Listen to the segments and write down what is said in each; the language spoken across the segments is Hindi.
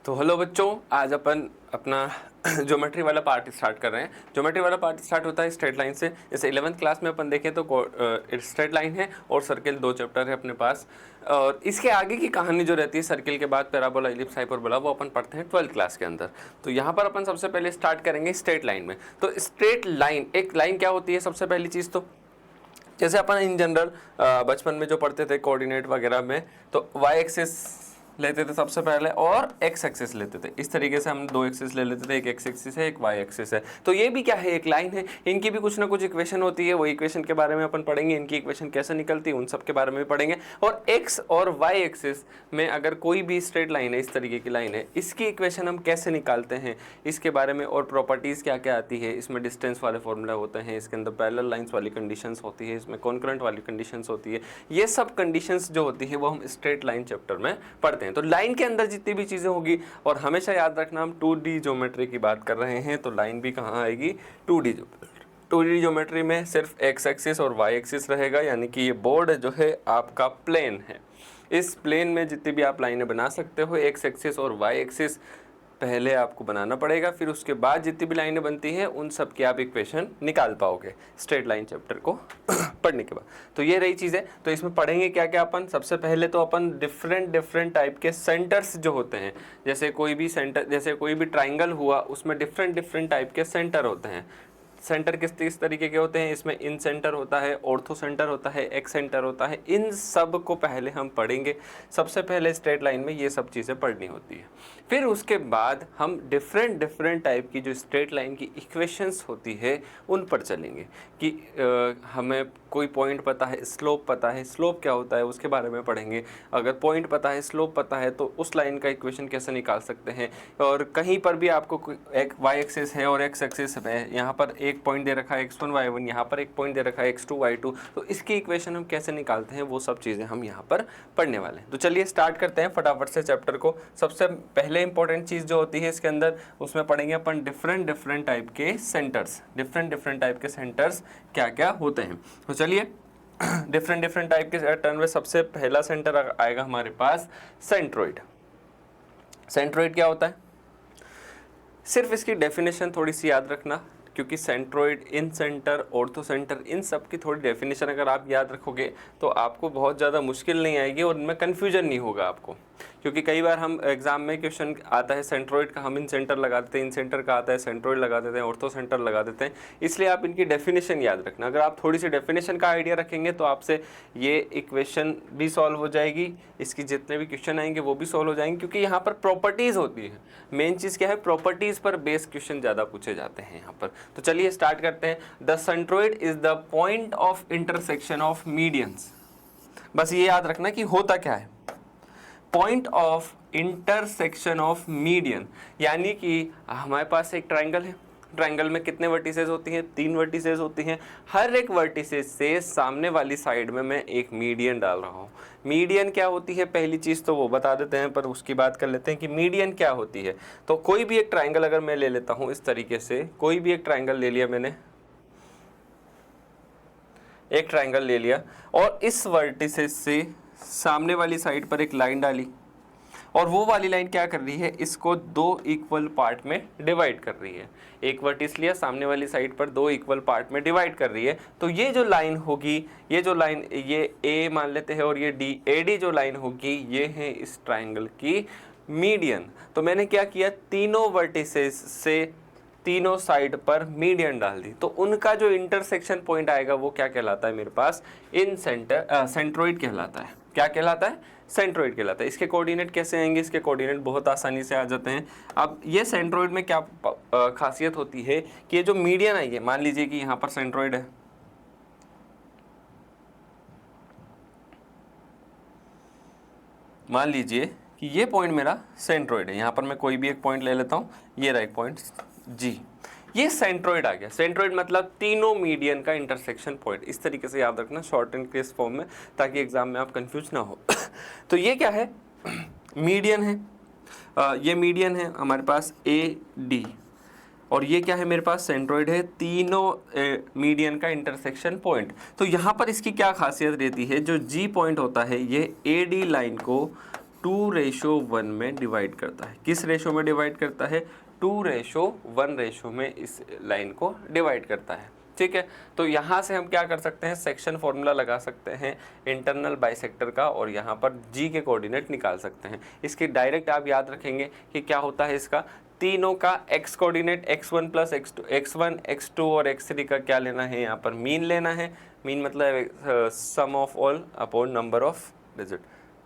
तो हेलो बच्चों, आज अपन अपना ज्योमेट्री वाला पार्ट स्टार्ट कर रहे हैं। ज्योमेट्री वाला पार्ट स्टार्ट होता है स्ट्रेट लाइन से। जैसे 11th क्लास में अपन देखें तो स्ट्रेट लाइन है और सर्किल, दो चैप्टर है अपने पास। और इसके आगे की कहानी जो रहती है सर्किल के बाद पैराबोला, इलिप्स, हाइपरबोला, वो अपन पढ़ते हैं 12th क्लास के अंदर। तो यहाँ पर अपन सबसे पहले स्टार्ट करेंगे स्ट्रेट लाइन में। तो स्ट्रेट लाइन, एक लाइन क्या होती है सबसे पहली चीज़ तो, जैसे अपन इन जनरल बचपन में जो पढ़ते थे कोऑर्डिनेट वगैरह में, तो वाई एक्सिस लेते थे सबसे पहले और एक्स एक्सिस लेते थे। इस तरीके से हम दो एक्सिस ले लेते थे, एक एक्स एक्सिस है, एक वाई एक्सिस है। तो ये भी क्या है, एक लाइन है। इनकी भी कुछ ना कुछ इक्वेशन होती है, वो इक्वेशन के बारे में अपन पढ़ेंगे। इनकी इक्वेशन कैसे निकलती है उन सब के बारे में भी पढ़ेंगे। और एक्स और वाई एक्सिस में अगर कोई भी स्ट्रेट लाइन है, इस तरीके की लाइन है, इसकी इक्वेशन हम कैसे निकालते हैं इसके बारे में, और प्रॉपर्टीज़ क्या क्या आती है इसमें। डिस्टेंस वाले फॉर्मूला होते हैं, इसके अंदर पैरेलल लाइंस वाली कंडीशंस होती है, इसमें कॉन्करेंट वाली कंडीशंस होती है। ये सब कंडीशंस जो होती है वो हम स्ट्रेट लाइन चैप्टर में पढ़ते हैं। तो लाइन के अंदर जितनी भी चीज़ें होगी, और हमेशा याद रखना हम 2D ज्योमेट्री की बात कर रहे हैं, तो लाइन भी कहाँ आएगी, 2D ज्योमेट्री। 2D ज्योमेट्री में सिर्फ एक्स एक्सिस और वाई एक्सिस रहेगा, यानी कि ये बोर्ड जो है आपका प्लेन है। इस प्लेन में जितनी भी आप लाइनें बना सकते हो, एक्स एक्सिस और वाई एक्सिस पहले आपको बनाना पड़ेगा, फिर उसके बाद जितनी भी लाइनें बनती हैं उन सब की आप इक्वेशन निकाल पाओगे स्ट्रेट लाइन चैप्टर को पढ़ने के बाद। तो ये रही चीज़ें। तो इसमें पढ़ेंगे क्या क्या अपन। सबसे पहले तो अपन डिफरेंट टाइप के सेंटर्स जो होते हैं, जैसे कोई भी सेंटर, जैसे कोई भी ट्राइंगल हुआ उसमें डिफरेंट टाइप के सेंटर होते हैं। सेंटर किस तरीके के होते हैं, इसमें इन सेंटर होता है, ऑर्थो सेंटर होता है, एक्स सेंटर होता है। इन सब को पहले हम पढ़ेंगे। सबसे पहले स्ट्रेट लाइन में ये सब चीज़ें पढ़नी होती है। फिर उसके बाद हम डिफरेंट टाइप की जो स्ट्रेट लाइन की इक्वेशंस होती है उन पर चलेंगे कि हमें कोई पॉइंट पता है, स्लोप पता है, स्लोप क्या होता है उसके बारे में पढ़ेंगे। अगर पॉइंट पता है, स्लोप पता है, तो उस लाइन का इक्वेशन कैसे निकाल सकते हैं। और कहीं पर भी आपको एक वाई एक्सिस है और एक्स एक्सिस है, यहाँ पर एक पॉइंट दे रखा है x1 y1, यहाँ पर एक पॉइंट दे रखा है x2 y2, तो इसकी इक्वेशन हम कैसे निकालते हैं वो सब चीज़ें हम यहाँ पर पढ़ने वाले हैं। तो चलिए स्टार्ट करते हैं फटाफट से चैप्टर को। सबसे पहले इंपॉर्टेंट चीज़ जो होती है इसके अंदर, उसमें पढ़ेंगे अपन डिफरेंट टाइप के सेंटर्स। डिफरेंट टाइप के सेंटर्स क्या क्या होते हैं। तो चलिए डिफरेंट टाइप के टर्म में सबसे पहला सेंटर आएगा हमारे पास सेंट्रोइड। सेंट्रोइड क्या होता है, सिर्फ इसकी डेफिनेशन थोड़ी सी याद रखना, क्योंकि सेंट्रोइड, इन सेंटर, ऑर्थो सेंटर, इन सब की थोड़ी डेफिनेशन अगर आप याद रखोगे तो आपको बहुत ज़्यादा मुश्किल नहीं आएगी और इनमें कन्फ्यूजन नहीं होगा आपको। क्योंकि कई बार हम एग्जाम में क्वेश्चन आता है सेंट्रोइड का, हम इन सेंटर लगा देते हैं, इन सेंटर का आता है सेंट्रोइड लगा देते हैं, ऑर्थो सेंटर लगा देते हैं। इसलिए आप इनकी डेफिनेशन याद रखना। अगर आप थोड़ी सी डेफिनेशन का आइडिया रखेंगे तो आपसे ये इक्वेशन भी सॉल्व हो जाएगी, इसकी जितने भी क्वेश्चन आएंगे वो भी सॉल्व हो जाएंगे। क्योंकि यहाँ पर प्रॉपर्टीज़ होती है, मेन चीज़ क्या है, प्रॉपर्टीज़ पर बेस क्वेश्चन ज़्यादा पूछे जाते हैं यहाँ पर। तो चलिए स्टार्ट करते हैं। The centroid is the point of intersection of medians. बस ये याद रखना कि होता क्या है, point of intersection of median, यानी कि हमारे पास एक ट्राइंगल है। ट्राइंगल में कितने वर्टिसेस होती हैं, 3 वर्टिसेस होती हैं। हर एक वर्टिसेस से सामने वाली साइड में मैं एक मीडियन डाल रहा हूँ। मीडियन क्या होती है, पहली चीज़ तो वो बता देते हैं, पर उसकी बात कर लेते हैं कि मीडियन क्या होती है। तो कोई भी एक ट्राइंगल अगर मैं ले लेता हूँ इस तरीके से, कोई भी एक ट्राइंगल ले लिया मैंने, एक ट्राइंगल ले लिया और इस वर्टिसेस से सामने वाली साइड पर एक लाइन डाली, और वो वाली लाइन क्या कर रही है, इसको 2 इक्वल पार्ट में डिवाइड कर रही है। एक वर्टिस लिया, सामने वाली साइड पर 2 इक्वल पार्ट में डिवाइड कर रही है। तो ये जो लाइन होगी, ये जो लाइन, ये ए मान लेते हैं और ये डी, एडी जो लाइन होगी, ये है इस ट्राइंगल की मीडियन। तो मैंने क्या किया, तीनों वर्टिसेस से तीनों साइड पर मीडियन डाल दी। तो उनका जो इंटरसेक्शन पॉइंट आएगा वो क्या कहलाता है मेरे पास, इन सेंटर, सेंट्रोइड कहलाता है। क्या कहलाता है, सेंट्रोइड कहलाता है। इसके कोऑर्डिनेट कैसे आएंगे, इसके कोऑर्डिनेट बहुत आसानी से आ जाते हैं। अब ये सेंट्रोइड में क्या खासियत होती है कि ये जो मीडियन आई है, मान लीजिए कि यहाँ पर सेंट्रोइड है, मान लीजिए कि ये पॉइंट मेरा सेंट्रोइड है। यहाँ पर मैं कोई भी एक पॉइंट ले लेता हूँ, ये रहा एक पॉइंट जी, ये सेंट्रोइड आ गया। सेंट्रोइड मतलब तीनों मीडियन का इंटरसेक्शन पॉइंट। इस तरीके से याद रखना शॉर्ट एंड केस फॉर्म में, ताकि एग्जाम में आप कंफ्यूज ना हो। तो ये क्या है, मीडियन है, ये मीडियन है हमारे पास ए डी, और ये क्या है मेरे पास, सेंट्रोइड है, तीनों मीडियन का इंटरसेक्शन पॉइंट। तो यहाँ पर इसकी क्या खासियत रहती है, जो जी पॉइंट होता है ये ए डी लाइन को 2:1 में डिवाइड करता है। किस रेशो में डिवाइड करता है? 2:1 रेशो में इस लाइन को डिवाइड करता है। ठीक है, तो यहाँ से हम क्या कर सकते हैं, सेक्शन फॉर्मूला लगा सकते हैं इंटरनल बाइसेक्टर का, और यहाँ पर जी के कोऑर्डिनेट निकाल सकते हैं। इसकी डायरेक्ट आप याद रखेंगे कि क्या होता है, इसका तीनों का x coordinate x1 plus x1 x2 और x3 का क्या लेना है, यहाँ पर मीन लेना है। मीन मतलब sum of all upon number of digit,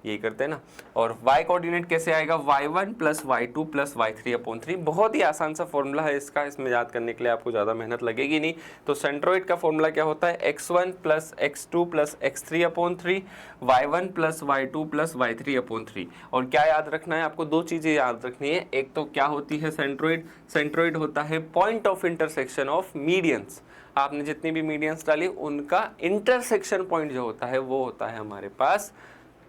यही करते हैं ना। और y कोऑर्डिनेट कैसे आएगा, y1 plus y2 plus y3 upon 3। बहुत ही आसान सा फॉर्मूला है इसका, इसमें याद करने के लिए आपको ज़्यादा मेहनत लगेगी नहीं। तो सेंट्रोइड का फॉर्मूला क्या होता है, x1 plus x2 plus x3 upon 3, y1 plus y2 plus y3 upon 3। और क्या याद रखना है आपको, दो चीज़ें याद रखनी है। एक तो क्या होती है सेंट्रोइड, सेंट्रोइड होता है point of intersection of medians. आपने जितनी भी मीडियंस डाली उनका इंटरसेक्शन पॉइंट जो होता है वो होता है हमारे पास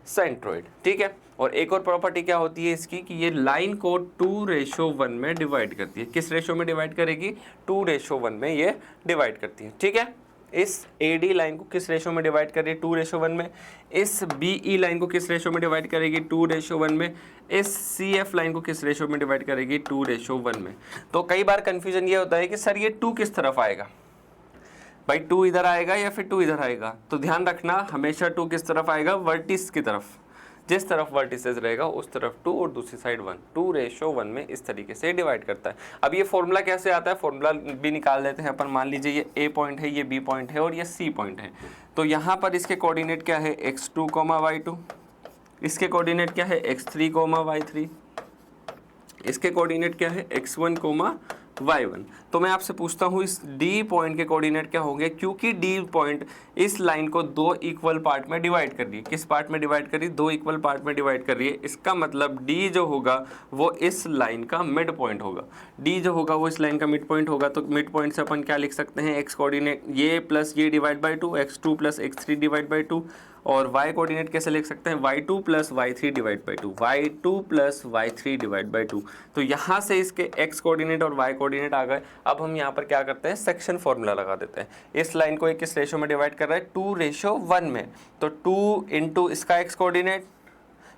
सेंट्रोइड। ठीक है, और एक और प्रॉपर्टी क्या होती है इसकी कि ये लाइन को 2:1 में डिवाइड करती है। किस रेशो में डिवाइड करेगी, 2:1 में ये डिवाइड करती है। ठीक है, इस AD लाइन को किस रेशो में डिवाइड कर रही है, 2:1 में। इस BE लाइन को किस रेशो में डिवाइड करेगी, 2:1 में। इस CF लाइन को किस रेशो में डिवाइड करेगी, 2:1 में। तो कई बार कंफ्यूजन ये होता है कि सर ये 2 किस तरफ आएगा, भाई 2 इधर आएगा या फिर 2 इधर आएगा। तो ध्यान रखना हमेशा 2 किस तरफ आएगा, वर्टिस की तरफ। जिस तरफ वर्टिसेस रहेगा उस तरफ 2 और दूसरी साइड 1। 2:1 में इस तरीके से डिवाइड करता है। अब ये फॉर्मूला कैसे आता है, फॉर्मूला भी निकाल लेते हैं अपन। मान लीजिए ये A पॉइंट है, ये B पॉइंट है और ये C पॉइंट है। तो यहाँ पर इसके कोऑर्डिनेट क्या है, x2, y2। इसके कोऑर्डिनेट क्या है, x3, y3। इसके कोऑर्डिनेट क्या है, x1, y1। तो मैं आपसे पूछता हूँ इस D पॉइंट के कोऑर्डिनेट क्या होंगे, क्योंकि D पॉइंट इस लाइन को 2 इक्वल पार्ट में डिवाइड कर रही है। किस पार्ट में डिवाइड कर रही है, 2 इक्वल पार्ट में डिवाइड कर रही है। इसका मतलब D जो होगा वो इस लाइन का मिड पॉइंट होगा। D जो होगा वो इस लाइन का मिड पॉइंट होगा। तो मिड पॉइंट से अपन क्या लिख सकते हैं, x कोऑर्डिनेट ये प्लस ये divide by 2, x2 plus x3 divide by 2। और y कोऑर्डिनेट कैसे लिख सकते हैं, y2 plus y3 divide by 2, y2 plus y3 divide by 2। तो यहाँ से इसके x कोऑर्डिनेट और y कोऑर्डिनेट आ गए। अब हम यहाँ पर क्या करते हैं, सेक्शन फॉर्मूला लगा देते हैं। इस लाइन को किस रेशो में डिवाइड कर रहा है, 2:1 में। तो 2 इंटू इसका x कोऑर्डिनेट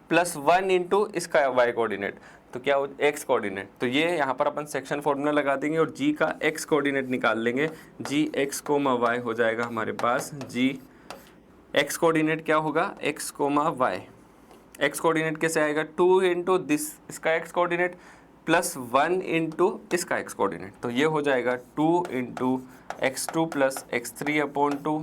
प्लस 1 इंटू इसका y कोऑर्डिनेट, तो क्या हो, x कोऑर्डिनेट। तो ये यहाँ पर अपन सेक्शन फॉर्मूला लगा देंगे और g का x कोऑर्डिनेट निकाल लेंगे। g x, y हो जाएगा हमारे पास, g x कोऑर्डिनेट क्या होगा, x, y। x कोऑर्डिनेट कैसे आएगा, 2 इंटू दिस इसका x कोऑर्डिनेट प्लस 1 इंटू इसका x कोऑर्डिनेट। तो ये हो जाएगा 2 into x2 plus x3 upon 2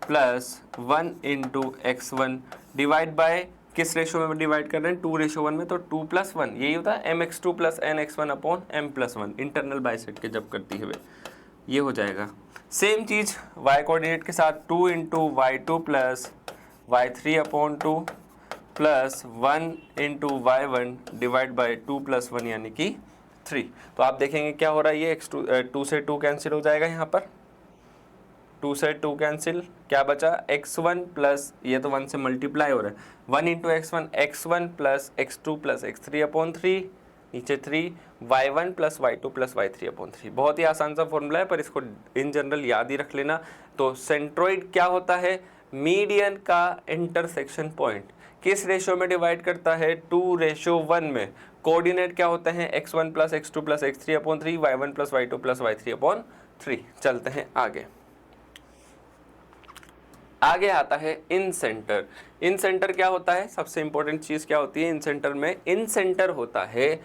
plus 1 into x1 divide by किस रेशो में डिवाइड कर रहे हैं, 2:1 में। तो 2 प्लस 1 यही होता है mx2 plus nx1 upon m plus 1, internal bisect के जब करती है वे, ये हो जाएगा। सेम चीज़ y कोऑर्डिनेट के साथ 2 into y2 plus y3 upon 2 plus 1 into y1 divide by 2 plus 1 यानी कि 3। तो आप देखेंगे क्या हो रहा है, ये x2 से 2 कैंसिल हो जाएगा, यहाँ पर 2 से 2 कैंसिल, क्या बचा x1 प्लस ये तो 1 से मल्टीप्लाई हो रहा है, 1 into x1 plus x2 plus x3 upon 3, नीचे 3, y1 plus y2 plus y3 upon 3। बहुत ही आसान सा फॉर्मूला है पर इसको इन जनरल याद ही रख लेना। तो सेंट्रोइड क्या होता है, मीडियन का इंटरसेक्शन पॉइंट। किस रेशो में डिवाइड करता है, 2:1 में। कोऑर्डिनेट क्या होते हैं, x1 plus x2 plus x3 upon 3, y1 plus y2 plus y3 upon 3। चलते हैं आगे। आगे आता है इन सेंटर। इन सेंटर क्या होता है, सबसे इंपॉर्टेंट चीज़ क्या होती है इन सेंटर में, इन सेंटर होता है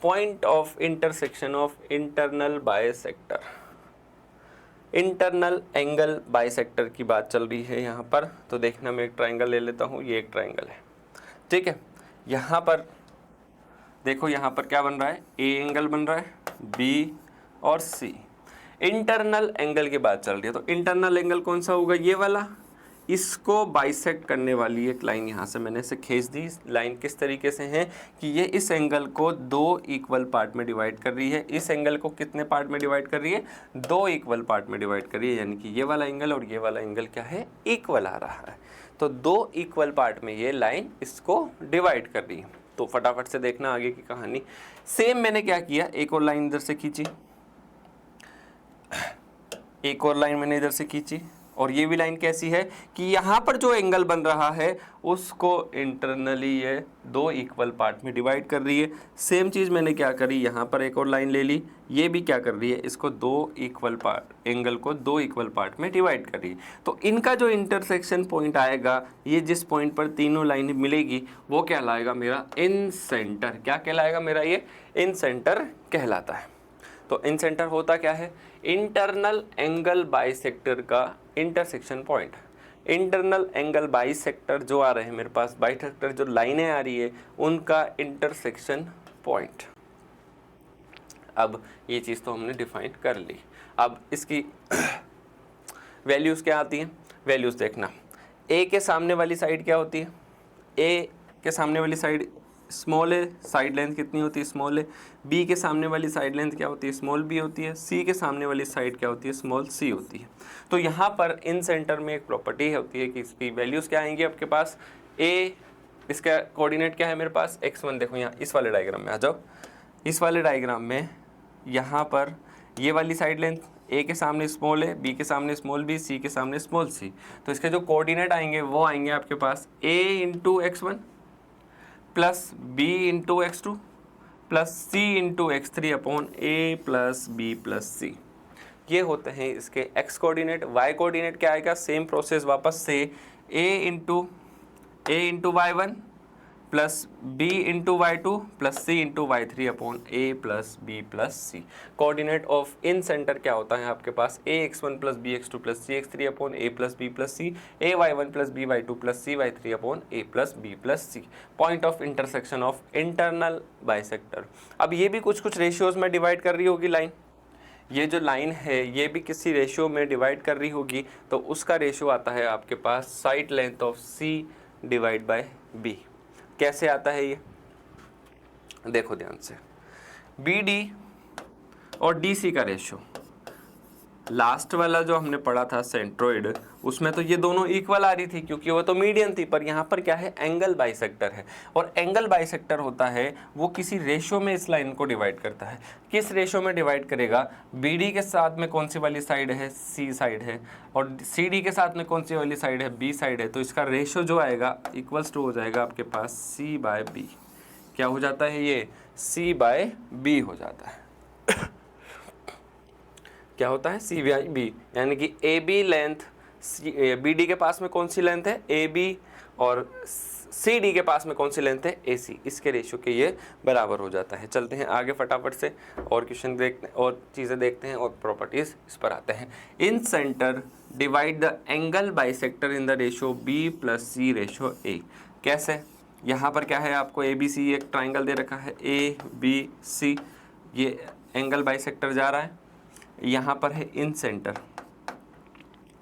point of intersection of internal bisector. Internal angle bisector की बात चल रही है यहाँ पर। तो देखना मैं एक ट्राइंगल ले लेता हूँ, ये एक ट्राइंगल है, ठीक है। यहाँ पर देखो, यहाँ पर क्या बन रहा है, ए एंगल बन रहा है, बी और सी। इंटरनल एंगल की बात चल रही है। तो इंटरनल एंगल कौन सा होगा, ये वाला। इसको बाइसेक्ट करने वाली एक लाइन यहाँ से मैंने इसे खींच दी। लाइन किस तरीके से है कि ये इस एंगल को 2 इक्वल पार्ट में डिवाइड कर रही है। इस एंगल को कितने पार्ट में डिवाइड कर रही है, 2 इक्वल पार्ट में डिवाइड कर रही है। यानी कि ये वाला एंगल और ये वाला एंगल क्या है, इक्वल आ रहा है। तो 2 इक्वल पार्ट में ये लाइन इसको डिवाइड कर रही है। तो फटाफट से देखना आगे की कहानी। सेम मैंने क्या किया, एक और लाइन इधर से खींची, एक और लाइन मैंने इधर से खींची और ये भी लाइन कैसी है कि यहाँ पर जो एंगल बन रहा है उसको इंटरनली ये दो इक्वल पार्ट में डिवाइड कर रही है। सेम चीज़ मैंने क्या करी, यहाँ पर एक और लाइन ले ली, ये भी क्या कर रही है, इसको दो इक्वल पार्ट, एंगल को दो इक्वल पार्ट में डिवाइड कर रही है। तो इनका जो इंटरसेक्शन पॉइंट आएगा, ये जिस पॉइंट पर तीनों लाइन मिलेगी वो कहलाएगा मेरा इन सेंटर। क्या कहलाएगा मेरा, ये इन सेंटर कहलाता है। तो इन सेंटर होता क्या है, इंटरनल एंगल बाइसेक्टर का intersection point. Internal angle bisector जो आ रहे हैं मेरे पास, बाइसेक्टर जो लाइनें आ रही है उनका इंटरसेक्शन पॉइंट। अब ये चीज़ तो हमने डिफाइन कर ली। अब इसकी वैल्यूज़ क्या आती हैं, वैल्यूज़ देखना। ए के सामने वाली साइड क्या होती है, ए के सामने वाली साइड स्मॉल है, साइड लेंथ कितनी होती है, स्मॉल है। बी के सामने वाली साइड लेंथ क्या होती है, स्मॉल बी होती है। सी के सामने वाली साइड क्या होती है, स्मॉल सी होती है। तो यहाँ पर इन सेंटर में एक प्रॉपर्टी होती है कि इसकी वैल्यूज़ क्या आएंगी आपके पास। ए, इसका कोऑर्डिनेट क्या है मेरे पास, x1। देखो यहाँ इस वाले डायग्राम में आ जाओ, इस वाले डायग्राम में यहाँ पर ये वाली साइड लेंथ ए के सामने स्मॉल है, बी के सामने स्मॉल बी, सी के सामने स्मॉल सी। तो इसके जो कोऑर्डिनेट आएंगे वो आएंगे आपके पास a into x1 plus B into x2 plus C into x3 upon A plus B plus C. ये होते हैं इसके x कोऑर्डिनेट। y कोऑर्डिनेट क्या आएगा, सेम प्रोसेस वापस से a into y1 plus b into y2 plus c into y3 upon a plus b plus c। Coordinate of in centre क्या होता है आपके पास, a x1 plus b x2 plus c x3 upon a plus b plus c, a y1 plus b y2 plus c y3 upon a plus b plus c। Point of intersection of internal bisector. अब ये भी कुछ कुछ रेशियोज में डिवाइड कर रही होगी लाइन, ये जो लाइन है ये भी किसी रेशियो में डिवाइड कर रही होगी। तो उसका रेशियो आता है आपके पास side length of c divide by b। कैसे आता है ये, देखो ध्यान से। BD और DC का रेशियो, लास्ट वाला जो हमने पढ़ा था सेंट्रोइड, उसमें तो ये दोनों इक्वल आ रही थी क्योंकि वो तो मीडियन थी। पर यहाँ पर क्या है, एंगल बाइसेक्टर है। और एंगल बाइसेक्टर होता है वो किसी रेशियो में इस लाइन को डिवाइड करता है। किस रेशियो में डिवाइड करेगा, BD के साथ में कौन सी वाली साइड है, C साइड है, और CD के साथ में कौन सी वाली साइड है, B साइड है। तो इसका रेशियो जो आएगा इक्वल्स टू हो जाएगा आपके पास C बाय B। क्या हो जाता है, ये C बाय B हो जाता है। क्या होता है, C बाई B, यानी कि AB लेंथ BD के पास में कौन सी लेंथ है, AB, और CD के पास में कौन सी लेंथ है, AC। इसके रेशियो के ये बराबर हो जाता है। चलते हैं आगे फटाफट से और क्वेश्चन देखते हैं और चीज़ें देखते हैं और प्रॉपर्टीज इस पर आते हैं। Incentre divide the angle bisector in the ratio B plus C ratio A। कैसे, यहाँ पर क्या है, आपको ABC एक ट्राइंगल दे रखा है, ABC, ये एंगल बाइसेक्टर जा रहा है। यहाँ पर है इन सेंटर,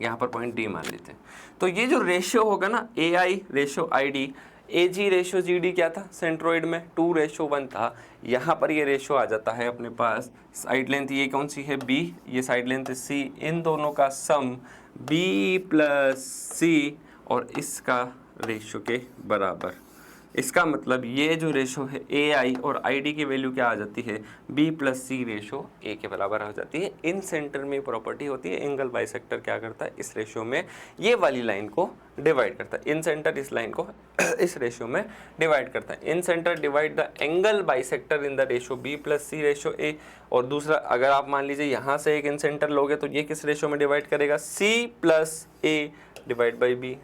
यहाँ पर पॉइंट D मान लेते हैं। तो ये जो रेशियो होगा ना, AI ratio ID, AG ratio GD क्या था सेंट्रोइड में, 2:1 था। यहाँ पर ये रेशियो आ जाता है अपने पास। साइड लेंथ ये कौन सी है, B, ये साइड लेंथ है C, इन दोनों का सम B प्लस C और इसका रेशियो के बराबर। इसका मतलब ये जो रेशो है AI और ID की वैल्यू क्या आ जाती है, B plus C ratio A के बराबर आ जाती है। इन सेंटर में प्रॉपर्टी होती है, एंगल बाइसेक्टर क्या करता है, इस रेशो में ये वाली लाइन को डिवाइड करता है। इन सेंटर इस लाइन को इस रेशो में डिवाइड करता है। Incentre divide the angle bisector in the ratio B plus C ratio A। और दूसरा, अगर आप मान लीजिए यहाँ से एक इन सेंटर लोगे तो ये किस रेशो में डिवाइड करेगा, C plus A divide by B।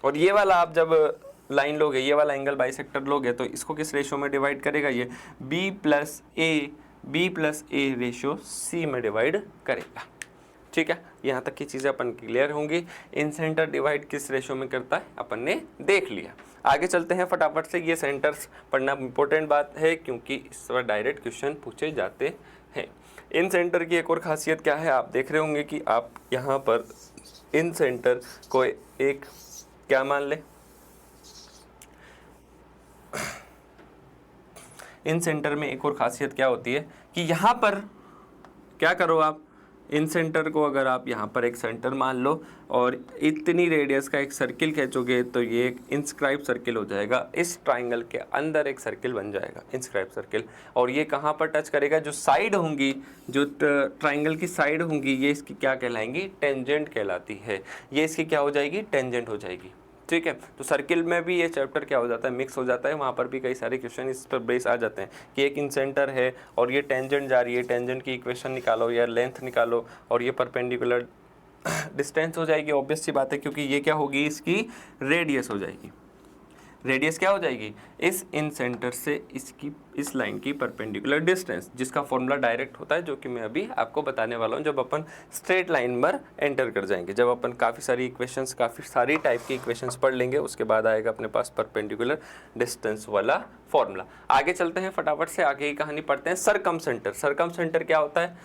और ये वाला आप जब लाइन लोगे, ये वाला एंगल बाइसेक्टर लोगे तो इसको किस रेशियो में डिवाइड करेगा, ये B plus A ratio C में डिवाइड करेगा। ठीक है, यहाँ तक की चीज़ें अपन क्लियर होंगी। इन सेंटर डिवाइड किस रेशियो में करता है अपन ने देख लिया। आगे चलते हैं फटाफट से। ये सेंटर्स पढ़ना इंपॉर्टेंट बात है क्योंकि इस पर डायरेक्ट क्वेश्चन पूछे जाते हैं। इन सेंटर की एक और खासियत क्या है, आप देख रहे होंगे कि आप यहाँ पर इन सेंटर को एक क्या मान ले, इन सेंटर में एक और खासियत क्या होती है कि यहाँ पर क्या करो आप, इन सेंटर को अगर आप यहाँ पर एक सेंटर मान लो और इतनी रेडियस का एक सर्किल खींचोगे तो ये एक इंस्क्राइब सर्किल हो जाएगा। इस ट्राइंगल के अंदर एक सर्किल बन जाएगा, इंस्क्राइब सर्किल। और ये कहाँ पर टच करेगा? जो साइड होंगी, जो ट्राइंगल की साइड होंगी, ये इसकी क्या कहलाएंगी? टेंजेंट कहलाती है। ये इसकी क्या हो जाएगी? टेंजेंट हो जाएगी। ठीक है, तो सर्किल में भी ये चैप्टर क्या हो जाता है? मिक्स हो जाता है। वहाँ पर भी कई सारे क्वेश्चन इस पर बेस आ जाते हैं कि एक इंसेंटर है और ये टेंजेंट जा रही है, टेंजेंट की इक्वेशन निकालो या लेंथ निकालो, और ये परपेंडिकुलर डिस्टेंस हो जाएगी। ऑब्वियस सी बात है, क्योंकि ये क्या होगी? इसकी रेडियस हो जाएगी। रेडियस क्या हो जाएगी? इस इन सेंटर से इसकी इस लाइन की परपेंडिकुलर डिस्टेंस, जिसका फॉर्मूला डायरेक्ट होता है, जो कि मैं अभी आपको बताने वाला हूँ जब अपन स्ट्रेट लाइन पर एंटर कर जाएंगे। जब अपन काफ़ी सारी इक्वेशंस, काफ़ी सारी टाइप की इक्वेशंस पढ़ लेंगे, उसके बाद आएगा अपने पास परपेंडिकुलर डिस्टेंस वाला फॉर्मूला। आगे चलते हैं, फटाफट से आगे की कहानी पढ़ते हैं। सरकम सेंटर। सरकम सेंटर क्या होता है?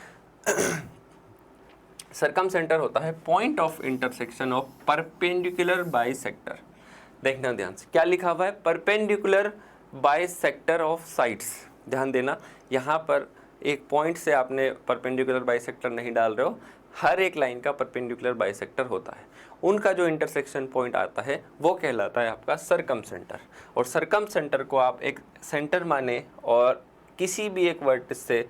सरकम सेंटर होता है point of intersection of perpendicular bisector. देखना ध्यान से, क्या लिखा हुआ है? Perpendicular bisector of sides. ध्यान देना, यहाँ पर एक पॉइंट से आपने परपेंडिकुलर बाइसेक्टर नहीं डाल रहे हो, हर एक लाइन का परपेंडिकुलर बाइसेक्टर होता है। उनका जो इंटरसेक्शन पॉइंट आता है वो कहलाता है आपका सरकम सेंटर। और सरकम सेंटर को आप एक सेंटर माने और किसी भी एक वर्टिस से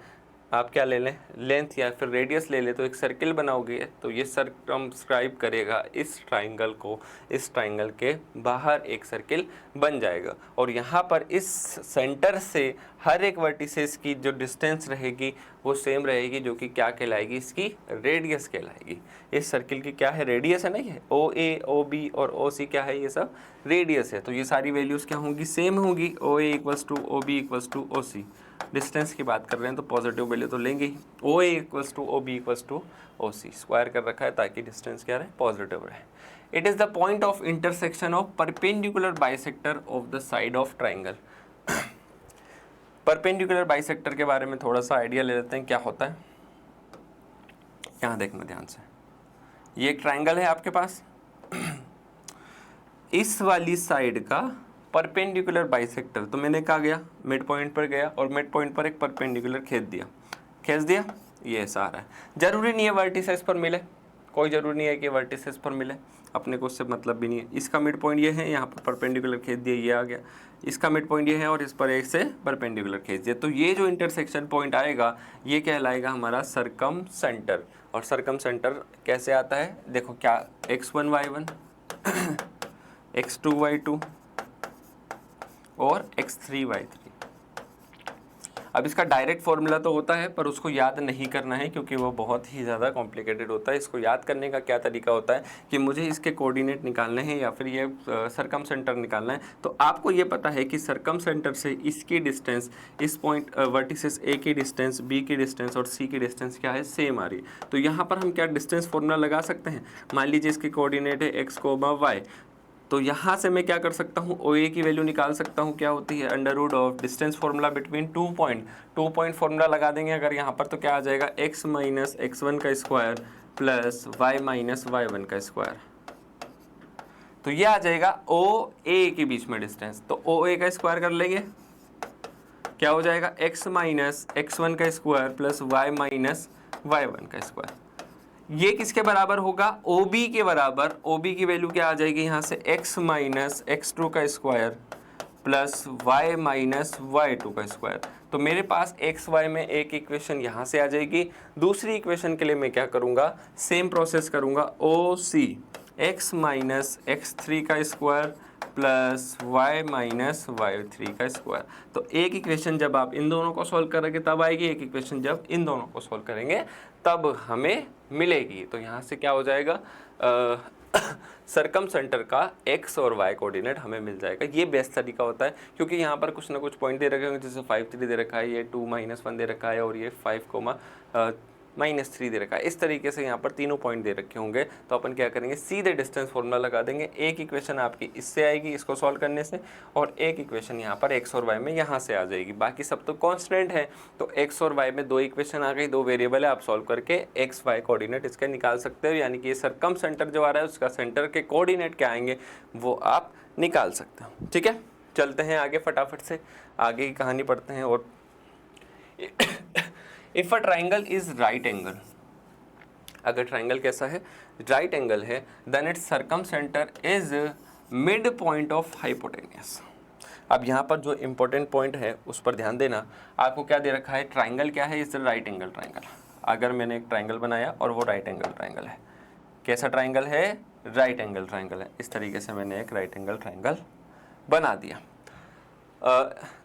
आप क्या ले लें? लेंथ या फिर रेडियस ले लें, तो एक सर्किल बनाओगे तो ये सर्कमस्क्राइब करेगा इस ट्राइंगल को। इस ट्राइंगल के बाहर एक सर्किल बन जाएगा और यहाँ पर इस सेंटर से हर एक वर्टिसेस की जो डिस्टेंस रहेगी वो सेम रहेगी, जो कि क्या कहलाएगी? इसकी रेडियस कहलाएगी। इस सर्किल की क्या है? रेडियस है ना। ये ओ ए, ओ बी और ओ सी क्या है? ये सब रेडियस है। तो ये सारी वैल्यूज़ क्या होंगी? सेम होंगी। O A equals to O B equals to O C. Distance की बात कर रहे हैं तो पॉजिटिव वैल्यू तो लेंगे ही। O A equals to O B equals to O C square कर रखा है ताकि डिस्टेंस क्या रहे? पॉजिटिव रहे। It is the point of intersection of perpendicular bisector of the side of triangle. Perpendicular bisector के बारे में थोड़ा सा आइडिया ले लेते हैं, क्या होता है। यहाँ देखना ध्यान से, ये एक ट्राइंगल है आपके पास। इस वाली साइड का परपेंडिकुलर बाइसेक्टर, तो मैंने कहा गया मिड पॉइंट पर गया और मिड पॉइंट पर एक परपेंडिकुलर खींच दिया, ये ऐसा आ रहा है। जरूरी नहीं है वर्टिसेस पर मिले, कोई ज़रूरी नहीं है कि वर्टिसेस पर मिले, अपने को उससे मतलब भी नहीं है। इसका मिड पॉइंट ये है, यहाँ पर परपेंडिकुलर खींच दिया, ये आ गया। इसका मिड पॉइंट ये है और इस पर एक से परपेंडिकुलर खींच दिया, तो ये जो इंटरसेक्शन पॉइंट आएगा ये कहलाएगा हमारा सरकम सेंटर। और सरकम सेंटर कैसे आता है? देखो क्या, x1 y1 x2 y2 और x3 y3। अब इसका डायरेक्ट फॉर्मूला तो होता है पर उसको याद नहीं करना है क्योंकि वो बहुत ही ज़्यादा कॉम्प्लिकेटेड होता है। इसको याद करने का क्या तरीका होता है कि मुझे इसके कोऑर्डिनेट निकालने हैं या फिर ये सरकम सेंटर निकालना है, तो आपको ये पता है कि सरकम सेंटर से इसकी डिस्टेंस, इस पॉइंट वर्टिसेस ए की डिस्टेंस, बी की डिस्टेंस और सी की डिस्टेंस क्या है? सेम आ रही है। तो यहाँ पर हम क्या डिस्टेंस फॉर्मूला लगा सकते हैं? मान लीजिए इसके कोऑर्डिनेट है x, y, तो यहाँ से मैं क्या कर सकता हूँ? ओ ए की वैल्यू निकाल सकता हूँ, क्या होती है? Under root of distance formula between 2 point formula लगा देंगे अगर यहाँ पर, तो क्या आ जाएगा? x माइनस x1 का square plus y minus y1 का स्क्वायर। तो ये आ जाएगा ओ ए के बीच में डिस्टेंस, तो ओ ए का स्क्वायर कर लेंगे, क्या हो जाएगा? x माइनस x1 का square plus y minus y1 का स्क्वायर। ये किसके बराबर होगा? OB के बराबर। OB की वैल्यू क्या आ जाएगी यहाँ से? x माइनस x2 का square plus y minus y2 का स्क्वायर। तो मेरे पास x y में एक इक्वेशन यहाँ से आ जाएगी। दूसरी इक्वेशन के लिए मैं क्या करूँगा? सेम प्रोसेस करूँगा। OC x माइनस x3 का square plus y minus y3 का स्क्वायर। तो एक इक्वेशन जब आप इन दोनों को सॉल्व करेंगे तब आएगी, एक इक्वेशन जब इन दोनों को सॉल्व करेंगे तब हमें मिलेगी। तो यहाँ से क्या हो जाएगा? सरकम सेंटर का x और y कोऑर्डिनेट हमें मिल जाएगा। ये बेस्ट तरीका होता है क्योंकि यहाँ पर कुछ ना कुछ पॉइंट दे रखे होंगे, जैसे 5 3 दे रखा है, ये 2 -1 दे रखा है और ये 5 -3 दे रखा है। इस तरीके से यहाँ पर तीनों पॉइंट दे रखे होंगे, तो अपन क्या करेंगे? सीधे डिस्टेंस फॉर्मूला लगा देंगे। एक इक्वेशन आपकी इससे आएगी इसको सॉल्व करने से, और एक इक्वेशन यहाँ पर x और y में यहाँ से आ जाएगी। बाकी सब तो कांस्टेंट है, तो x और y में दो इक्वेशन आ गई, दो वेरिएबल है, आप सॉल्व करके x y कोऑर्डिनेट इसका निकाल सकते हो। यानी कि ये सरकम सेंटर जो आ रहा है उसका सेंटर के कोऑर्डिनेट क्या आएंगे वो आप निकाल सकते हो। ठीक है, चलते हैं आगे, फटाफट से आगे की कहानी पढ़ते हैं। और if a triangle is right angle, अगर ट्राइंगल कैसा है, राइट एंगल है, then its circumcentre is mid point of hypotenuse. अब यहाँ पर जो इम्पोर्टेंट पॉइंट है उस पर ध्यान देना। आपको क्या दे रखा है, ट्राइंगल क्या है, इस राइट एंगल ट्राइंगल। अगर मैंने एक ट्राइंगल बनाया और वो राइट एंगल ट्राइंगल है, कैसा ट्राइंगल है, राइट एंगल ट्राइंगल है, इस तरीके से मैंने एक राइट एंगल ट्राइंगल बना दिया।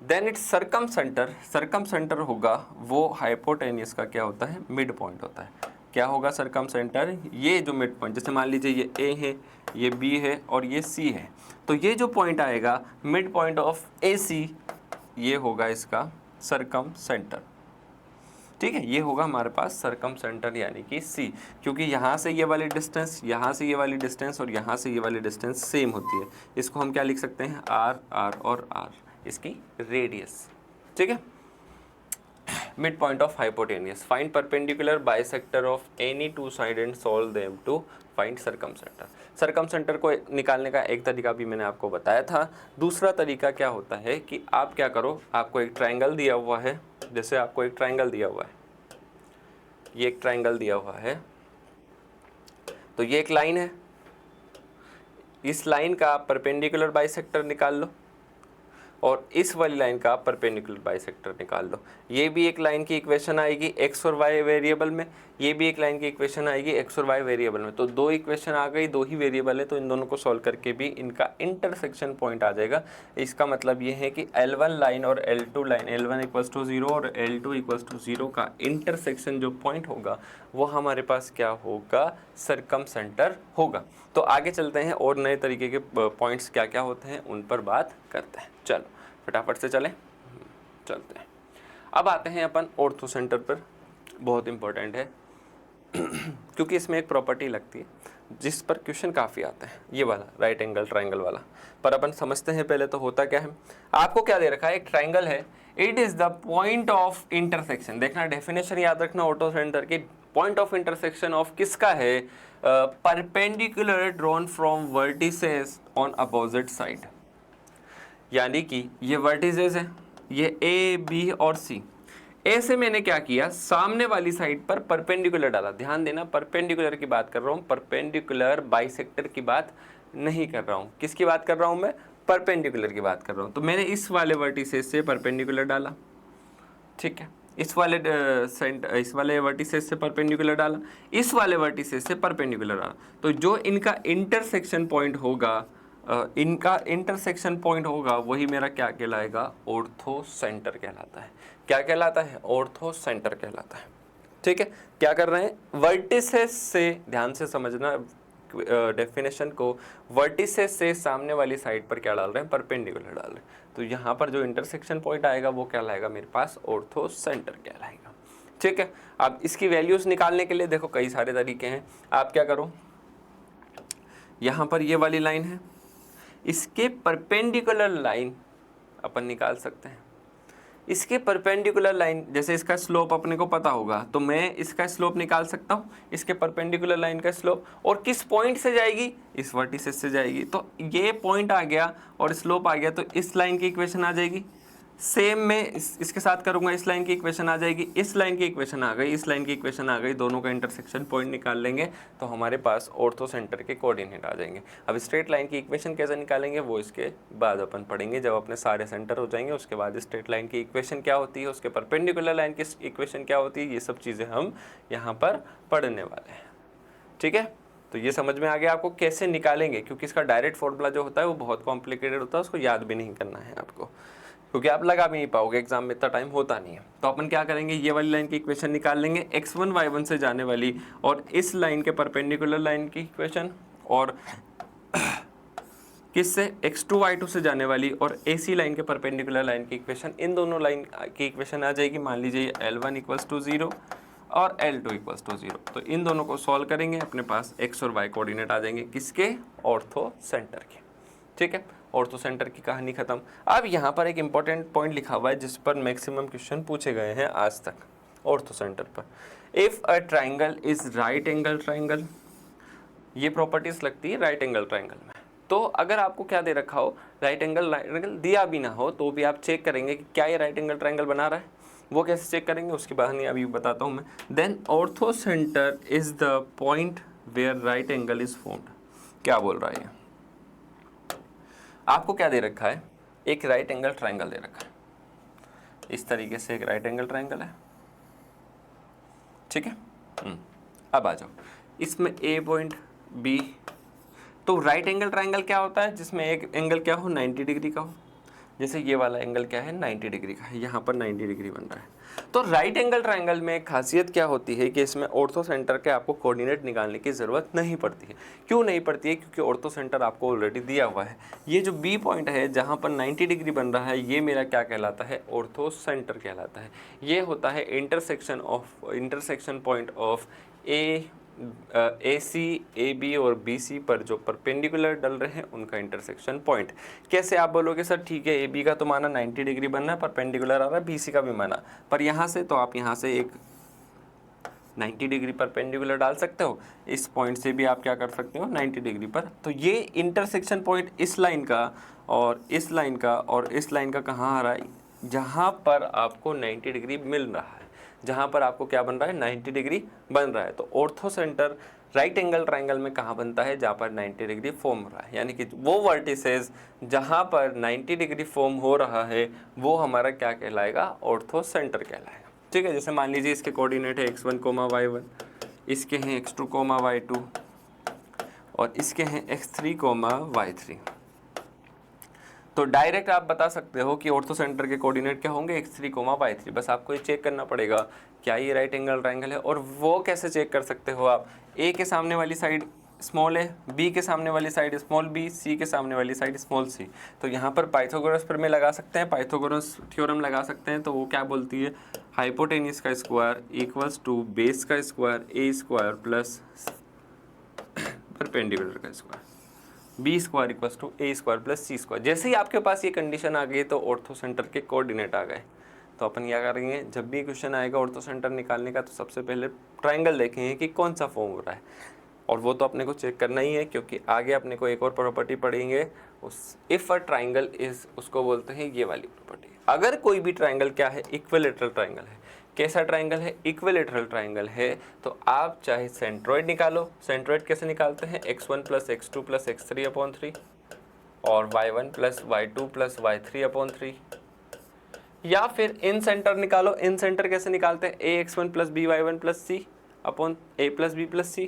देन इट्स सर्कम सेंटर होगा वो हाइपोटेन्यूस का क्या होता है, मिड पॉइंट होता है। क्या होगा सर्कम सेंटर, ये जो मिड पॉइंट, जैसे मान लीजिए ये ए है, ये बी है और ये सी है, तो ये जो पॉइंट आएगा मिड पॉइंट ऑफ ए सी, ये होगा इसका सर्कम सेंटर। ठीक है, ये होगा हमारे पास सर्कम सेंटर यानी कि सी, क्योंकि यहाँ से ये वाली डिस्टेंस, यहाँ से ये वाली डिस्टेंस और यहाँ से ये वाली डिस्टेंस सेम होती है। इसको हम क्या लिख सकते हैं, आर आर और आर, इसकी रेडियस। ठीक है, mid point of hypotenuse, find perpendicular bisector of any two side and solve them to find circumcentre. Circumcentre को निकालने का एक तरीका भी मैंने आपको बताया था। दूसरा तरीका क्या होता है कि आप क्या करो, आपको एक ट्राइंगल दिया हुआ है, जैसे आपको एक ट्राइंगल दिया हुआ है, ये एक ट्राइंगल दिया हुआ है, तो ये एक लाइन है, इस लाइन का आप परपेंडिकुलर बाइसेक्टर निकाल लो और इस वाली लाइन का परपेंडिकुलर बाइसेक्टर निकाल लो। ये भी एक लाइन की इक्वेशन आएगी एक्स और वाई वेरिएबल में, ये भी एक लाइन की इक्वेशन आएगी एक्स और वाई वेरिएबल में। तो दो इक्वेशन आ गई, दो ही वेरिएबल है, तो इन दोनों को सॉल्व करके भी इनका इंटरसेक्शन पॉइंट आ जाएगा। इसका मतलब ये है कि L1 लाइन और L2 line, L1 equals to 0 और L2 इक्वल्स टू 0 का इंटरसेक्शन जो पॉइंट होगा वो हमारे पास क्या होगा, सर्कम सेंटर होगा। तो आगे चलते हैं और नए तरीके के पॉइंट्स क्या क्या होते हैं उन पर बात करते हैं। चलो फटाफट से चलते हैं। अब आते हैं अपन ऑर्थो सेंटर पर, बहुत इंपॉर्टेंट है क्योंकि इसमें एक प्रॉपर्टी लगती है जिस पर क्वेश्चन काफ़ी आते हैं, ये वाला राइट एंगल ट्राइंगल वाला। पर अपन समझते हैं पहले तो होता क्या है। आपको क्या दे रखा है, एक ट्राइंगल है, it is the point of intersection. देखना डेफिनेशन याद रखना ऑर्थो सेंटर की, पॉइंट ऑफ इंटरसेक्शन ऑफ किसका है, perpendicular drawn from vertices on opposite side. यानी कि ये वर्टिसेस है, ये ए बी और सी। ए से मैंने क्या किया, सामने वाली साइड पर परपेंडिकुलर डाला। ध्यान देना, परपेंडिकुलर की बात कर रहा हूँ, परपेंडिकुलर बाइसेक्टर की बात नहीं कर रहा हूँ। किसकी बात कर रहा हूँ मैं, परपेंडिकुलर की बात कर रहा हूँ। तो मैंने इस वाले वर्टिसेस से परपेंडिकुलर डाला, ठीक है, इस वाले वर्टिसेस से परपेंडिकुलर डाला, इस वाले वर्टिसेस से परपेंडिकुलर डाला। तो जो इनका इंटरसेक्शन पॉइंट होगा, इनका इंटरसेक्शन पॉइंट होगा, वही मेरा क्या कहलाएगा, ऑर्थो सेंटर कहलाता है। क्या कहलाता है, ऑर्थो सेंटर कहलाता है। ठीक है, क्या कर रहे हैं, वर्टिसेस से, ध्यान से समझना डेफिनेशन को, वर्टिसेस से सामने वाली साइड पर क्या डाल रहे हैं, परपेंडिकुलर डाल रहे हैं। तो यहाँ पर जो इंटरसेक्शन पॉइंट आएगा वो क्या लाएगा मेरे पास, ऑर्थो सेंटर कहलाएगा। ठीक है, अब इसकी वैल्यूज निकालने के लिए देखो कई सारे तरीके हैं। आप क्या करो, यहाँ पर ये वाली लाइन है, इसके परपेंडिकुलर लाइन अपन निकाल सकते हैं। इसके परपेंडिकुलर लाइन, जैसे इसका स्लोप अपने को पता होगा, तो मैं इसका स्लोप निकाल सकता हूँ, इसके परपेंडिकुलर लाइन का स्लोप। और किस पॉइंट से जाएगी, इस वर्टिसेस से जाएगी। तो ये पॉइंट आ गया और स्लोप आ गया, तो इस लाइन की इक्वेशन आ जाएगी। सेम मैं इसके साथ करूंगा, इस लाइन की इक्वेशन आ जाएगी, इस लाइन की इक्वेशन आ गई, इस लाइन की इक्वेशन आ गई, दोनों का इंटरसेक्शन पॉइंट निकाल लेंगे तो हमारे पास ऑर्थो सेंटर के कोऑर्डिनेट आ जाएंगे। अब स्ट्रेट लाइन की इक्वेशन कैसे निकालेंगे वो इसके बाद अपन पढ़ेंगे, जब अपने सारे सेंटर हो जाएंगे। उसके बाद स्ट्रेट लाइन की इक्वेशन क्या होती है, उसके परपेंडिकुलर लाइन की इक्वेशन क्या होती है, ये सब चीज़ें हम यहाँ पर पढ़ने वाले हैं। ठीक है, तो ये समझ में आ गया आपको कैसे निकालेंगे, क्योंकि इसका डायरेक्ट फॉर्मूला जो होता है वो बहुत कॉम्प्लिकेटेड होता है, उसको याद भी नहीं करना है आपको, क्योंकि आप लगा भी नहीं पाओगे, एग्जाम में इतना टाइम होता नहीं है। तो अपन क्या करेंगे, ये वाली लाइन की इक्वेशन निकाल लेंगे, x1 y1 से जाने वाली, और इस लाइन के परपेंडिकुलर लाइन की इक्वेशन, और किससे, x2 y2 से जाने वाली और AC लाइन के परपेंडिकुलर लाइन की इक्वेशन। इन दोनों लाइन की इक्वेशन आ जाएगी, मान लीजिए L1 इक्वल्स टू 0 और L2 इक्वल्स टू 0। तो इन दोनों को सॉल्व करेंगे, अपने पास x और y कोऑर्डिनेट आ जाएंगे, किसके, ऑर्थो सेंटर के। ठीक है, ऑर्थो सेंटर की कहानी खत्म। अब यहाँ पर एक इंपॉर्टेंट पॉइंट लिखा हुआ है जिस पर मैक्सिमम क्वेश्चन पूछे गए हैं आज तक ऑर्थो सेंटर पर। If a triangle is right angle triangle, ये प्रॉपर्टीज लगती है राइट एंगल ट्राइंगल में। तो अगर आपको क्या दे रखा हो, राइट एंगल दिया भी ना हो तो भी आप चेक करेंगे कि क्या ये राइट एंगल ट्राइंगल बना रहा है। वो कैसे चेक करेंगे उसकी बात नहीं अभी बताता हूँ मैं। Then orthocentre is the point where right angle is formed. क्या बोल रहा है ये? आपको क्या दे रखा है? एक राइट एंगल ट्राइंगल दे रखा है, इस तरीके से एक राइट एंगल ट्राइंगल है, ठीक है। अब आ जाओ, इसमें ए पॉइंट बी। तो राइट एंगल ट्राइंगल क्या होता है? जिसमें एक एंगल क्या हो, 90 डिग्री का हो। जैसे ये वाला एंगल क्या है, 90 डिग्री का है, यहाँ पर 90 डिग्री बन रहा है। तो राइट एंगल ट्राइंगल में एक खासियत क्या होती है कि इसमें ऑर्थो सेंटर के आपको कोऑर्डिनेट निकालने की ज़रूरत नहीं पड़ती है। क्यों नहीं पड़ती है? क्योंकि ऑर्थो सेंटर आपको ऑलरेडी दिया हुआ है। ये जो बी पॉइंट है जहाँ पर 90 डिग्री बन रहा है, ये मेरा क्या कहलाता है? ऑर्थो सेंटर कहलाता है। ये होता है intersection point of A C, A B और बी सी पर जो परपेंडिकुलर डल रहे हैं उनका इंटरसेक्शन पॉइंट। कैसे? आप बोलोगे सर ठीक है, ए बी का तो माना 90 डिग्री बनना है, परपेंडिकुलर आ रहा है, बी सी का भी माना, पर यहाँ से तो आप यहाँ से एक 90 डिग्री परपेंडिकुलर डाल सकते हो, इस पॉइंट से भी आप क्या कर सकते हो, 90 डिग्री पर। तो ये इंटरसेक्शन पॉइंट इस लाइन का और इस लाइन का और इस लाइन का कहाँ आ रहा है? जहाँ पर आपको 90 डिग्री मिल रहा है, जहाँ पर आपको क्या बन रहा है, 90 डिग्री बन रहा है। तो ortho centre right angle triangle में कहाँ बनता है? जहाँ पर 90 डिग्री फॉर्म हो रहा है, यानी कि वो वर्टिसेस जहाँ पर 90 डिग्री फॉर्म हो रहा है वो हमारा क्या कहलाएगा? ऑर्थो सेंटर कहलाएगा, ठीक है। जैसे मान लीजिए इसके कोऑर्डिनेट है x1, y1, इसके हैं x2, y2 और इसके हैं x3, y3। तो डायरेक्ट आप बता सकते हो कि ऑर्थो सेंटर के कोऑर्डिनेट क्या होंगे, x3, y3। बस आपको ये चेक करना पड़ेगा क्या ये राइट एंगल ट्राइंगल है। और वो कैसे चेक कर सकते हो आप? ए के सामने वाली साइड स्मॉल है, बी के सामने वाली साइड स्मॉल बी, सी के सामने वाली साइड स्मॉल सी। तो यहाँ पर पाइथागोरस प्रमेय लगा सकते हैं, पाइथागोरस थ्योरम लगा सकते हैं। तो वो क्या बोलती है? हाइपोटेन्यूज का स्क्वायर इक्वल्स टू बेस का square A square plus perpendicular का square B square equals to A square plus C square. जैसे ही आपके पास ये कंडीशन आ गई तो ऑर्थो सेंटर के कोऑर्डिनेट आ गए। तो अपन क्या करेंगे, जब भी क्वेश्चन आएगा ऑर्थो सेंटर निकालने का, तो सबसे पहले ट्राइंगल देखेंगे कि कौन सा फॉर्म हो रहा है। और वो तो अपने को चेक करना ही है, क्योंकि आगे अपने को एक और प्रॉपर्टी पढ़ेंगे, उस इफ़ अ ट्राइंगल इज, उसको बोलते हैं ये वाली प्रॉपर्टी। अगर कोई भी ट्राइंगल क्या है, इक्विलैटरल ट्राइंगल है। कैसा ट्राइंगल है? इक्विलैटरल ट्राइंगल है। तो आप चाहे सेंट्रोइड निकालो। सेंट्रोइड कैसे निकालते हैं? x1 plus x2 plus x3 upon 3 और y1 plus y2 plus y3 upon 3। या फिर इन सेंटर निकालो। इन सेंटर कैसे निकालते हैं? ax1 plus by1 plus c upon a plus b plus c,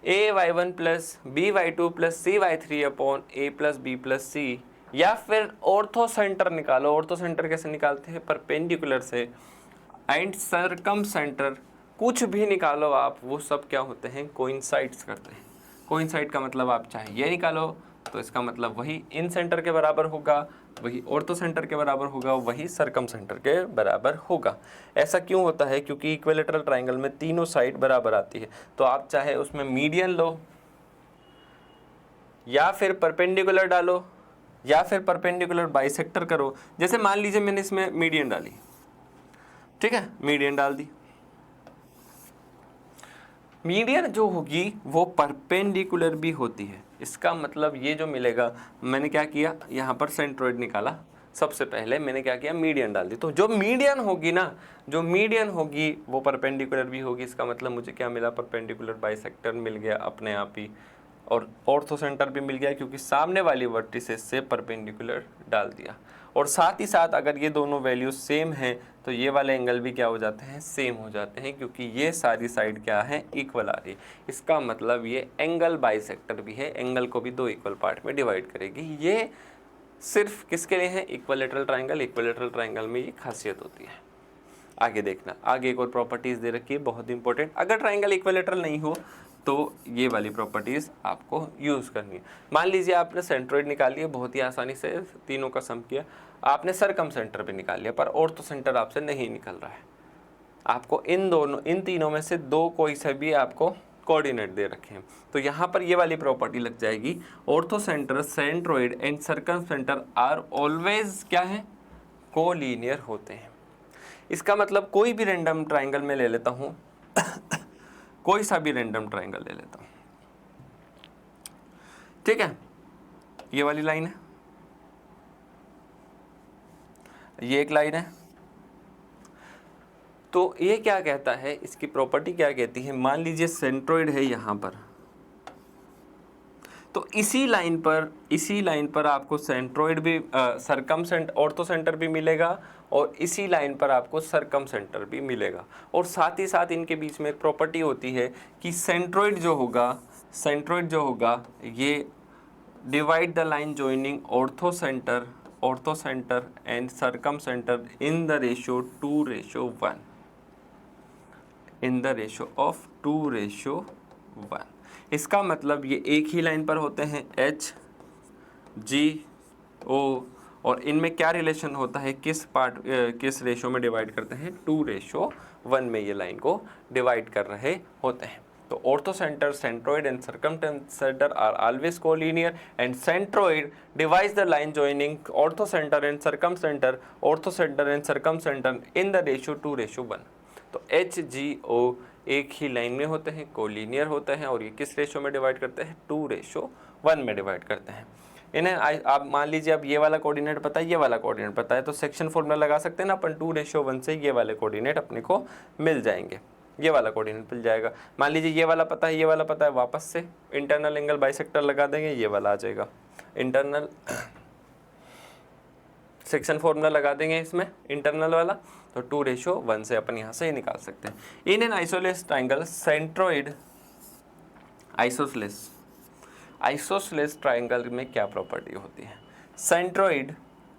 ay1 plus by2 plus cy3 upon a plus b plus c। या फिर ऑर्थो सेंटर निकालो। ऑर्थो सेंटर कैसे निकालते हैं? परपेंडिकुलर से एंड सरकम सेंटर, कुछ भी निकालो आप, वो सब क्या होते हैं? कोइंसाइड्स करते हैं। कोइंसाइड का मतलब आप चाहे ये निकालो तो इसका मतलब वही इन सेंटर के बराबर होगा, वही ऑर्थो सेंटर के बराबर होगा, वही सरकम सेंटर के बराबर होगा। ऐसा क्यों होता है? क्योंकि इक्विलैटरल ट्राइंगल में तीनों साइड बराबर आती है। तो आप चाहे उसमें मीडियन लो या फिर परपेंडिकुलर डालो या फिर परपेंडिकुलर बाइसेक्टर करो। जैसे मान लीजिए मैंने इसमें मीडियन डाली, ठीक है, मीडियन डाल दी। मीडियन जो होगी वो परपेंडिकुलर भी होती है। इसका मतलब ये जो मिलेगा, मैंने क्या किया, यहाँ पर सेंट्रोइड निकाला। सबसे पहले मैंने क्या किया, मीडियन डाल दी। तो जो मीडियन होगी ना, जो मीडियन होगी वो परपेंडिकुलर भी होगी। इसका मतलब मुझे क्या मिला, परपेंडिकुलर बाइसेक्टर मिल गया अपने आप ही, और ऑर्थो सेंटर भी मिल गया क्योंकि सामने वाली वर्टिसेस से परपेंडिकुलर डाल दिया। और साथ ही साथ अगर ये दोनों वैल्यू सेम हैं तो ये वाले एंगल भी क्या हो जाते हैं, सेम हो जाते हैं, क्योंकि ये सारी साइड क्या है, इक्वल आ रही है। इसका मतलब ये एंगल बाइसेक्टर भी है, एंगल को भी दो इक्वल पार्ट में डिवाइड करेगी। ये सिर्फ किसके लिए है, इक्विलैटरल ट्राइंगल। इक्विलैटरल ट्राइंगल में ये खासियत होती है। आगे देखना, आगे एक और प्रॉपर्टीज दे रखी है बहुत इंपॉर्टेंट। अगर ट्राइंगल इक्विलैटरल नहीं हो तो ये वाली प्रॉपर्टीज़ आपको यूज़ करनी है। मान लीजिए आपने सेंट्रोइड निकाल लिया, बहुत ही आसानी से तीनों का सम किया। आपने सरकम सेंटर भी निकाल लिया, पर ऑर्थो सेंटर आपसे नहीं निकल रहा है। आपको इन तीनों में से दो कोई से भी आपको कोऑर्डिनेट दे रखे हैं। तो यहाँ पर ये वाली प्रॉपर्टी लग जाएगी, orthocentre, centroid and circumcentre are always क्या है, कोलीनियर होते हैं। इसका मतलब कोई भी रैंडम ट्राइंगल में ले लेता हूँ कोई सा भी रैंडम ट्राइंगल ले लेता हूँ, ठीक है। ये वाली लाइन है, ये एक लाइन है, तो ये क्या कहता है, इसकी प्रॉपर्टी क्या कहती है, मान लीजिए सेंट्रोइड है यहाँ पर, तो इसी लाइन पर आपको सेंट्रोइड भी सरकमसेंट ऑर्थो सेंटर भी मिलेगा और इसी लाइन पर आपको सरकम सेंटर भी मिलेगा। और साथ ही साथ इनके बीच में एक प्रॉपर्टी होती है कि सेंट्रोइड जो होगा ये divide the line joining orthocentre and circumcentre in the ratio 2:1, in the ratio of 2:1। इसका मतलब ये एक ही लाइन पर होते हैं H G O, और इनमें क्या रिलेशन होता है, किस रेशो में डिवाइड करते हैं, 2:1 में ये लाइन को डिवाइड कर रहे होते हैं। तो orthocentre, centroid and circumcentre are always collinear and centroid divides the line joining orthocentre and circumcentre in the ratio 2:1। तो H G O एक ही लाइन में होते हैं, कोलिनियर होते हैं, और ये किस रेशो में डिवाइड करते हैं, 2:1 में डिवाइड करते हैं इन्हें। आप मान लीजिए अब ये वाला कोऑर्डिनेट पता है, ये वाला कोऑर्डिनेट पता है, तो सेक्शन फॉर्मूला लगा सकते हैं ना अपन, 2:1 से ये वाले कोऑर्डिनेट अपने को मिल जाएंगे, ये वाला कोऑर्डिनेट मिल जाएगा। मान लीजिए ये वाला पता है, ये वाला पता है, वापस से इंटरनल एंगल बाइसेक्टर लगा देंगे, ये वाला आ जाएगा, इंटरनल सेक्शन फॉर्मूला लगा देंगे इसमें इंटरनल वाला, तो 2:1 से अपन यहाँ से ही निकाल सकते हैं। In an isosceles triangle centroid isosceles triangle में क्या प्रॉपर्टी होती है, centroid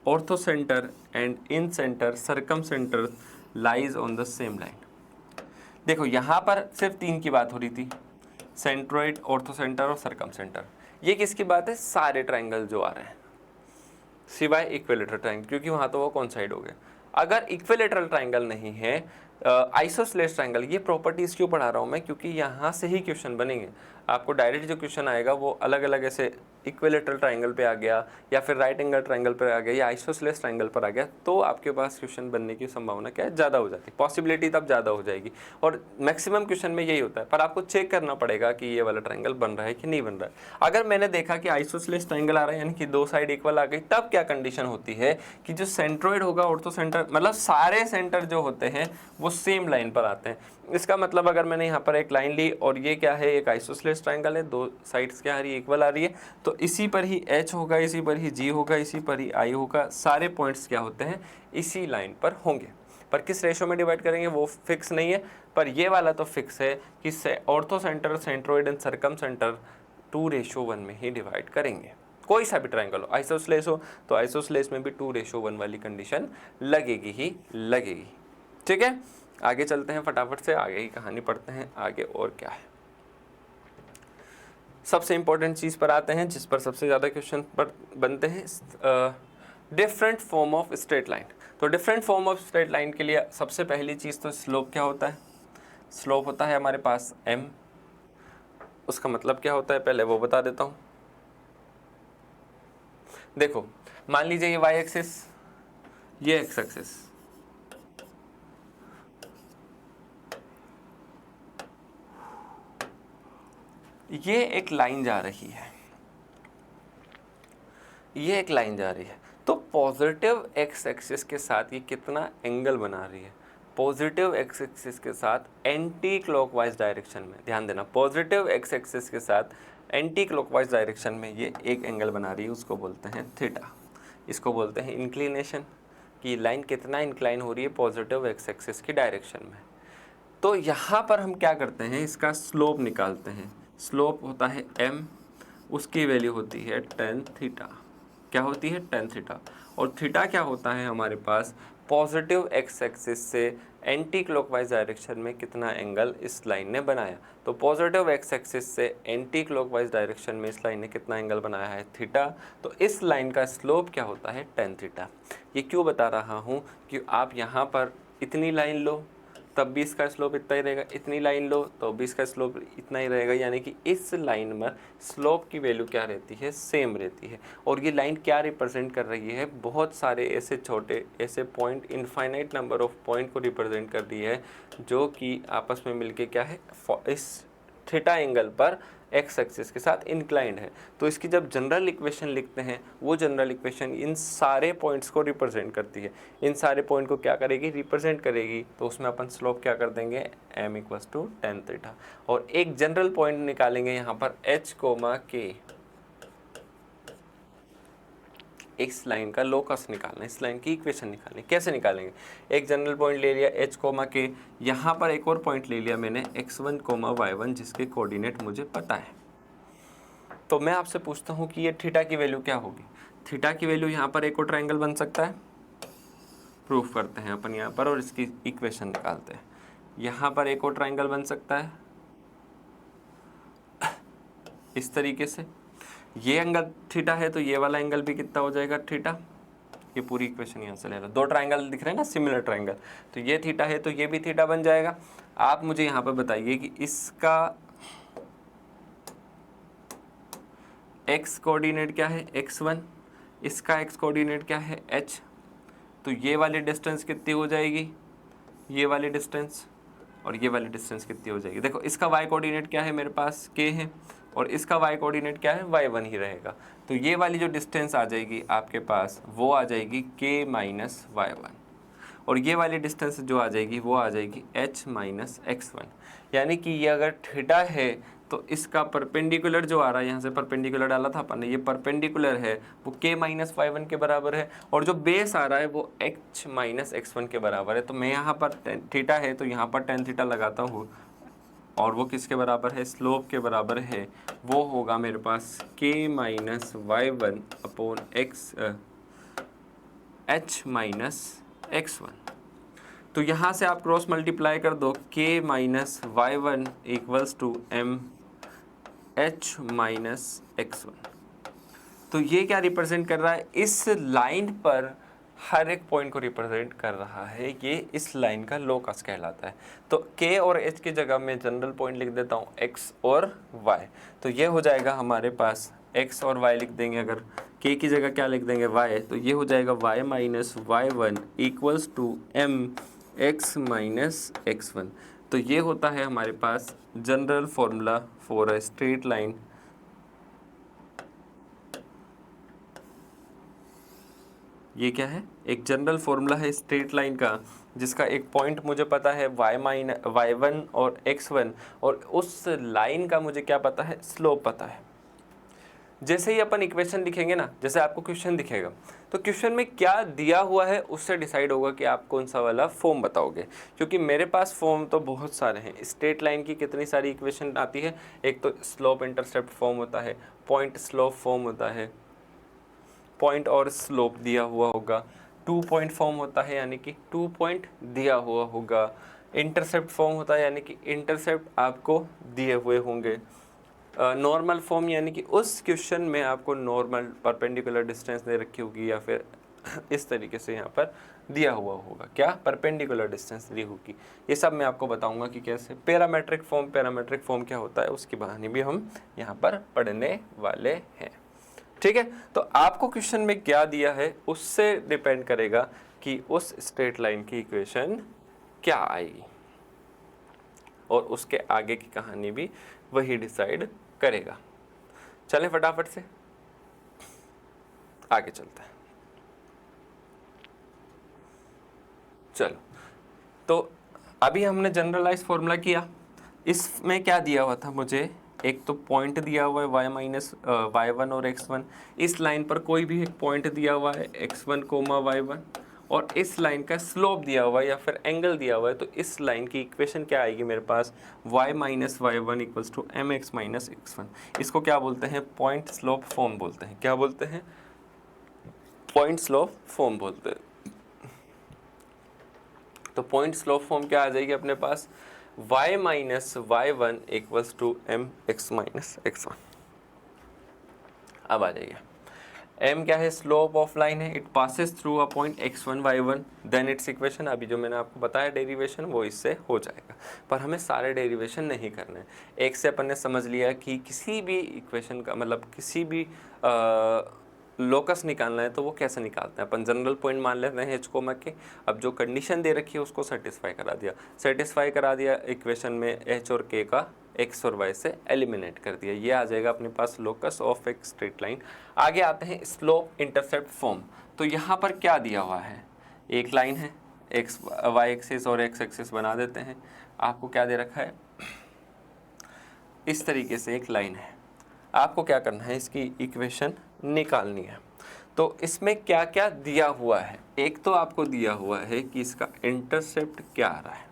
orthocentre and incentre circumcentre lies on the same line. देखो यहाँ पर सिर्फ 3 की बात हो रही थी, सेंट्रोइड, ऑर्थो सेंटर और सरकम सेंटर। ये किसकी बात है, सारे ट्राइंगल जो आ रहे हैं सिवाय इक्विलेटरल ट्राइंगल, क्योंकि वहाँ तो वो कौन साइड हो गए। अगर इक्विलेटरल ट्राइंगल नहीं है, आइसोसेलेस ट्राइंगल, ये प्रॉपर्टीज क्यों पढ़ा रहा हूँ मैं, क्योंकि यहाँ से ही क्वेश्चन बनेंगे। आपको डायरेक्ट जो क्वेश्चन आएगा वो अलग अलग ऐसे इक्विलेटरल ट्राइंगल पे आ गया, या फिर राइट एंगल ट्राइंगल पर आ गया, या आइसोसेलेस ट्राइंगल पर आ गया, तो आपके पास क्वेश्चन बनने की संभावना क्या है, ज़्यादा हो जाती है, पॉसिबिलिटी तब ज़्यादा हो जाएगी। और मैक्सिमम क्वेश्चन में यही होता है, पर आपको चेक करना पड़ेगा कि ये वाला ट्राइंगल बन रहा है कि नहीं बन रहा है। अगर मैंने देखा कि आइसोसेलेस ट्राइंगल आ रहा है, यानी कि 2 साइड इक्वल आ गई, तब क्या कंडीशन होती है कि जो सेंट्रोइड होगा, ऑर्थो सेंटर, मतलब सारे सेंटर जो होते हैं वो सेम लाइन पर आते हैं। इसका मतलब अगर मैंने यहाँ पर एक लाइन ली और ये क्या है, एक आइसोसेलेस ट्राइंगल है, 2 साइड्स क्या आ रही है, इक्वल आ रही है, तो इसी पर ही H होगा, इसी पर ही G होगा, इसी पर ही I होगा, सारे पॉइंट्स क्या होते हैं, इसी लाइन पर होंगे। पर किस रेशो में डिवाइड करेंगे वो फिक्स नहीं है, पर ये वाला तो फिक्स है कि orthocentre, centroid and circumcentre 2:1 में ही डिवाइड करेंगे। कोई सा भी ट्राइंगल हो, आइसोसेलेस हो तो आइसोसेलेस में भी 2:1 वाली कंडीशन लगेगी ही लगेगी। ठीक है, आगे चलते हैं, फटाफट से आगे की कहानी पढ़ते हैं, आगे और क्या है। सबसे इंपॉर्टेंट चीज़ पर आते हैं, जिस पर सबसे ज़्यादा क्वेश्चन पर बनते हैं, different form of straight line. तो different form of straight line के लिए सबसे पहली चीज़ तो स्लोप क्या होता है, स्लोप होता है हमारे पास m। उसका मतलब क्या होता है पहले वो बता देता हूँ। देखो मान लीजिए ये y एक्सिस, ये x एक्सिस, ये एक लाइन जा रही है, ये एक लाइन जा रही है, तो पॉजिटिव x एक्सिस के साथ ये कितना एंगल बना रही है, पॉजिटिव x एक्सिस के साथ एंटी क्लॉकवाइज डायरेक्शन में, ध्यान देना, पॉजिटिव x एक्सिस के साथ एंटी क्लॉकवाइज डायरेक्शन में ये एक एंगल बना रही है, उसको बोलते हैं थीटा। इसको बोलते हैं इंक्लिनेशन, कि लाइन कितना इंक्लाइन हो रही है पॉजिटिव x एक्सिस की डायरेक्शन में। तो यहाँ पर हम क्या करते हैं, इसका स्लोप निकालते हैं। स्लोप होता है m, उसकी वैल्यू होती है tan थीटा। क्या होती है, tan थीटा। और थीटा क्या होता है हमारे पास, पॉजिटिव x एक्सिस से एंटी क्लॉकवाइज डायरेक्शन में कितना एंगल इस लाइन ने बनाया। तो पॉजिटिव x एक्सिस से एंटी क्लॉकवाइज डायरेक्शन में इस लाइन ने कितना एंगल बनाया है, थीटा। तो इस लाइन का स्लोप क्या होता है, tan थीटा। ये क्यों बता रहा हूँ कि आप यहाँ पर इतनी लाइन लो तब भी इसका स्लोप इतना ही रहेगा, इतनी लाइन लो तो भी इसका स्लोप इतना ही रहेगा, यानी कि इस लाइन में स्लोप की वैल्यू क्या रहती है, सेम रहती है। और ये लाइन क्या रिप्रेजेंट कर रही है, बहुत सारे ऐसे छोटे ऐसे point, infinite number of point को रिप्रेजेंट कर रही है, जो कि आपस में मिलके क्या है, इस थीटा एंगल पर एक्स एक्सिस के साथ इंक्लाइंड है। तो इसकी जब जनरल इक्वेशन लिखते हैं, वो जनरल इक्वेशन इन सारे पॉइंट्स को रिप्रेजेंट करती है। इन सारे पॉइंट को क्या करेगी, रिप्रेजेंट करेगी। तो उसमें अपन स्लोप क्या कर देंगे, m equals to tan theta. और एक जनरल पॉइंट निकालेंगे यहाँ पर h कोमा k। इस लाइन का लोकस निकालना, इस लाइन की इक्वेशन निकालनी। कैसे निकालेंगे, एक जनरल पॉइंट ले लिया h कोमा k, यहाँ पर एक और पॉइंट ले लिया मैंने x1 कोमा y1 जिसके कोऑर्डिनेट मुझे पता है। तो मैं आपसे पूछता हूँ कि ये थीटा की वैल्यू क्या होगी। थीटा की वैल्यू यहाँ पर एक और ट्रायंगल बन सकता है, प्रूफ करते हैं अपन यहाँ पर और इसकी इक्वेशन निकालते हैं। यहाँ पर एक और ट्रायंगल बन सकता है इस तरीके से। ये एंगल थीटा है तो ये वाला एंगल भी कितना हो जाएगा, थीटा। ये पूरी इक्वेशन यहाँ से ले लो, दो ट्रायंगल दिख रहे हैं ना, सिमिलर ट्रायंगल। तो ये थीटा है तो ये भी थीटा बन जाएगा। आप मुझे यहाँ पर बताइए कि इसका x कोऑर्डिनेट क्या है, x1, इसका x कोऑर्डिनेट क्या है, h। तो ये वाली डिस्टेंस कितनी हो जाएगी, ये वाली डिस्टेंस, और ये वाली डिस्टेंस कितनी हो जाएगी। देखो इसका y कोऑर्डिनेट क्या है, मेरे पास k है, और इसका y कोऑर्डिनेट क्या है, y1 ही रहेगा। तो ये वाली जो डिस्टेंस आ जाएगी आपके पास वो आ जाएगी k माइनस y1, और ये वाली डिस्टेंस जो आ जाएगी वो आ जाएगी h माइनस x1। यानी कि ये अगर थीटा है तो इसका परपेंडिकुलर जो आ रहा है, यहाँ से परपेंडिकुलर डाला था अपन ने, ये परपेंडिकुलर है वो k माइनस y1 के बराबर है, और जो बेस आ रहा है वो h माइनस x1 के बराबर है। तो मैं यहाँ पर थीटा है तो यहाँ पर tan थीटा लगाता हूँ, और वो किसके बराबर है, स्लोप के बराबर है। वो होगा मेरे पास k minus y1 upon h minus x1। तो यहाँ से आप क्रॉस मल्टीप्लाई कर दो, k minus y1 equals to m h minus x1। तो ये क्या रिप्रेजेंट कर रहा है, इस लाइन पर हर एक पॉइंट को रिप्रेजेंट कर रहा है। ये इस लाइन का लोकस कहलाता है। तो k और h की जगह मैं जनरल पॉइंट लिख देता हूँ x और y। तो ये हो जाएगा हमारे पास x और y लिख देंगे, अगर k की जगह क्या लिख देंगे, y, तो ये हो जाएगा y minus y1 equals to m x minus x1। तो ये होता है हमारे पास general formula for a straight line. ये क्या है, एक जनरल फॉर्मूला है स्ट्रेट लाइन का, जिसका एक पॉइंट मुझे पता है y1 और x1, और उस लाइन का मुझे क्या पता है, स्लोप पता है। जैसे ही अपन इक्वेशन लिखेंगे ना, जैसे आपको क्वेश्चन दिखेगा तो क्वेश्चन में क्या दिया हुआ है उससे डिसाइड होगा कि आप कौन सा वाला फॉर्म बताओगे। क्योंकि मेरे पास फॉर्म तो बहुत सारे हैं। स्ट्रेट लाइन की कितनी सारी इक्वेशन आती है, एक तो स्लोप इंटरसेप्ट फॉर्म होता है, पॉइंट स्लोप फॉर्म होता है, पॉइंट और स्लोप दिया हुआ होगा, 2 पॉइंट फॉर्म होता है यानी कि 2 पॉइंट दिया हुआ होगा, इंटरसेप्ट फॉर्म होता है यानी कि इंटरसेप्ट आपको दिए हुए होंगे, नॉर्मल फॉर्म यानी कि उस क्वेश्चन में आपको नॉर्मल परपेंडिकुलर डिस्टेंस दे रखी होगी, या फिर इस तरीके से यहाँ पर दिया हुआ होगा, क्या परपेंडिकुलर डिस्टेंस दी होगी। ये सब मैं आपको बताऊंगा कि कैसे। पैरामेट्रिक फॉर्म क्या होता है उसकी कहानी भी हम यहाँ पर पढ़ने वाले हैं। ठीक है, तो आपको क्वेश्चन में क्या दिया है उससे डिपेंड करेगा कि उस स्ट्रेट लाइन की इक्वेशन क्या आएगी, और उसके आगे की कहानी भी वही डिसाइड करेगा। चलें फटाफट से आगे चलते हैं। चलो, तो अभी हमने जनरलाइज फॉर्मूला किया। इसमें क्या दिया हुआ था मुझे, एक तो पॉइंट दिया हुआ है y माइनस y1 और x1, इस लाइन पर कोई भी एक पॉइंट दिया हुआ है x1 कोमा y1, और इस लाइन का स्लोप दिया हुआ है या फिर एंगल दिया हुआ है। तो इस लाइन की इक्वेशन क्या आएगी मेरे पास, y minus y1 equals to mx minus x1। इसको क्या बोलते हैं, पॉइंट स्लोप फॉर्म बोलते हैं। क्या बोलते हैं, पॉइंट स्लोप फॉर्म बोलते हैं। तो पॉइंट स्लोप फॉर्म क्या आ जाएगी अपने पास, y minus y1 equals to mx minus x1। अब आ जाइए, m क्या है, स्लोप ऑफ लाइन है, it passes through a point x1 y1, then its equation. अभी जो मैंने आपको बताया डेरिवेशन वो इससे हो जाएगा, पर हमें सारे डेरिवेशन नहीं करने। एक से अपन ने समझ लिया कि किसी भी इक्वेशन का मतलब किसी भी लोकस निकालना है तो वो कैसे निकालते हैं। अपन जनरल पॉइंट मान लेते हैं h कोमा के। अब जो कंडीशन दे रखी है उसको सेटिस्फाई करा दिया इक्वेशन में h और k का एक्स और वाई से एलिमिनेट कर दिया। ये आ जाएगा अपने पास लोकस ऑफ एक स्ट्रेट लाइन। आगे आते हैं स्लोप इंटरसेप्ट फॉर्म। तो यहाँ पर क्या दिया हुआ है, एक लाइन है, एक्स वाई एक्सिस और एक्स एक्सिस बना देते हैं। आपको क्या दे रखा है, इस तरीके से एक लाइन है, आपको क्या करना है, इसकी इक्वेशन निकालनी है। तो इसमें क्या क्या दिया हुआ है, एक तो आपको दिया हुआ है कि इसका इंटरसेप्ट क्या आ रहा है,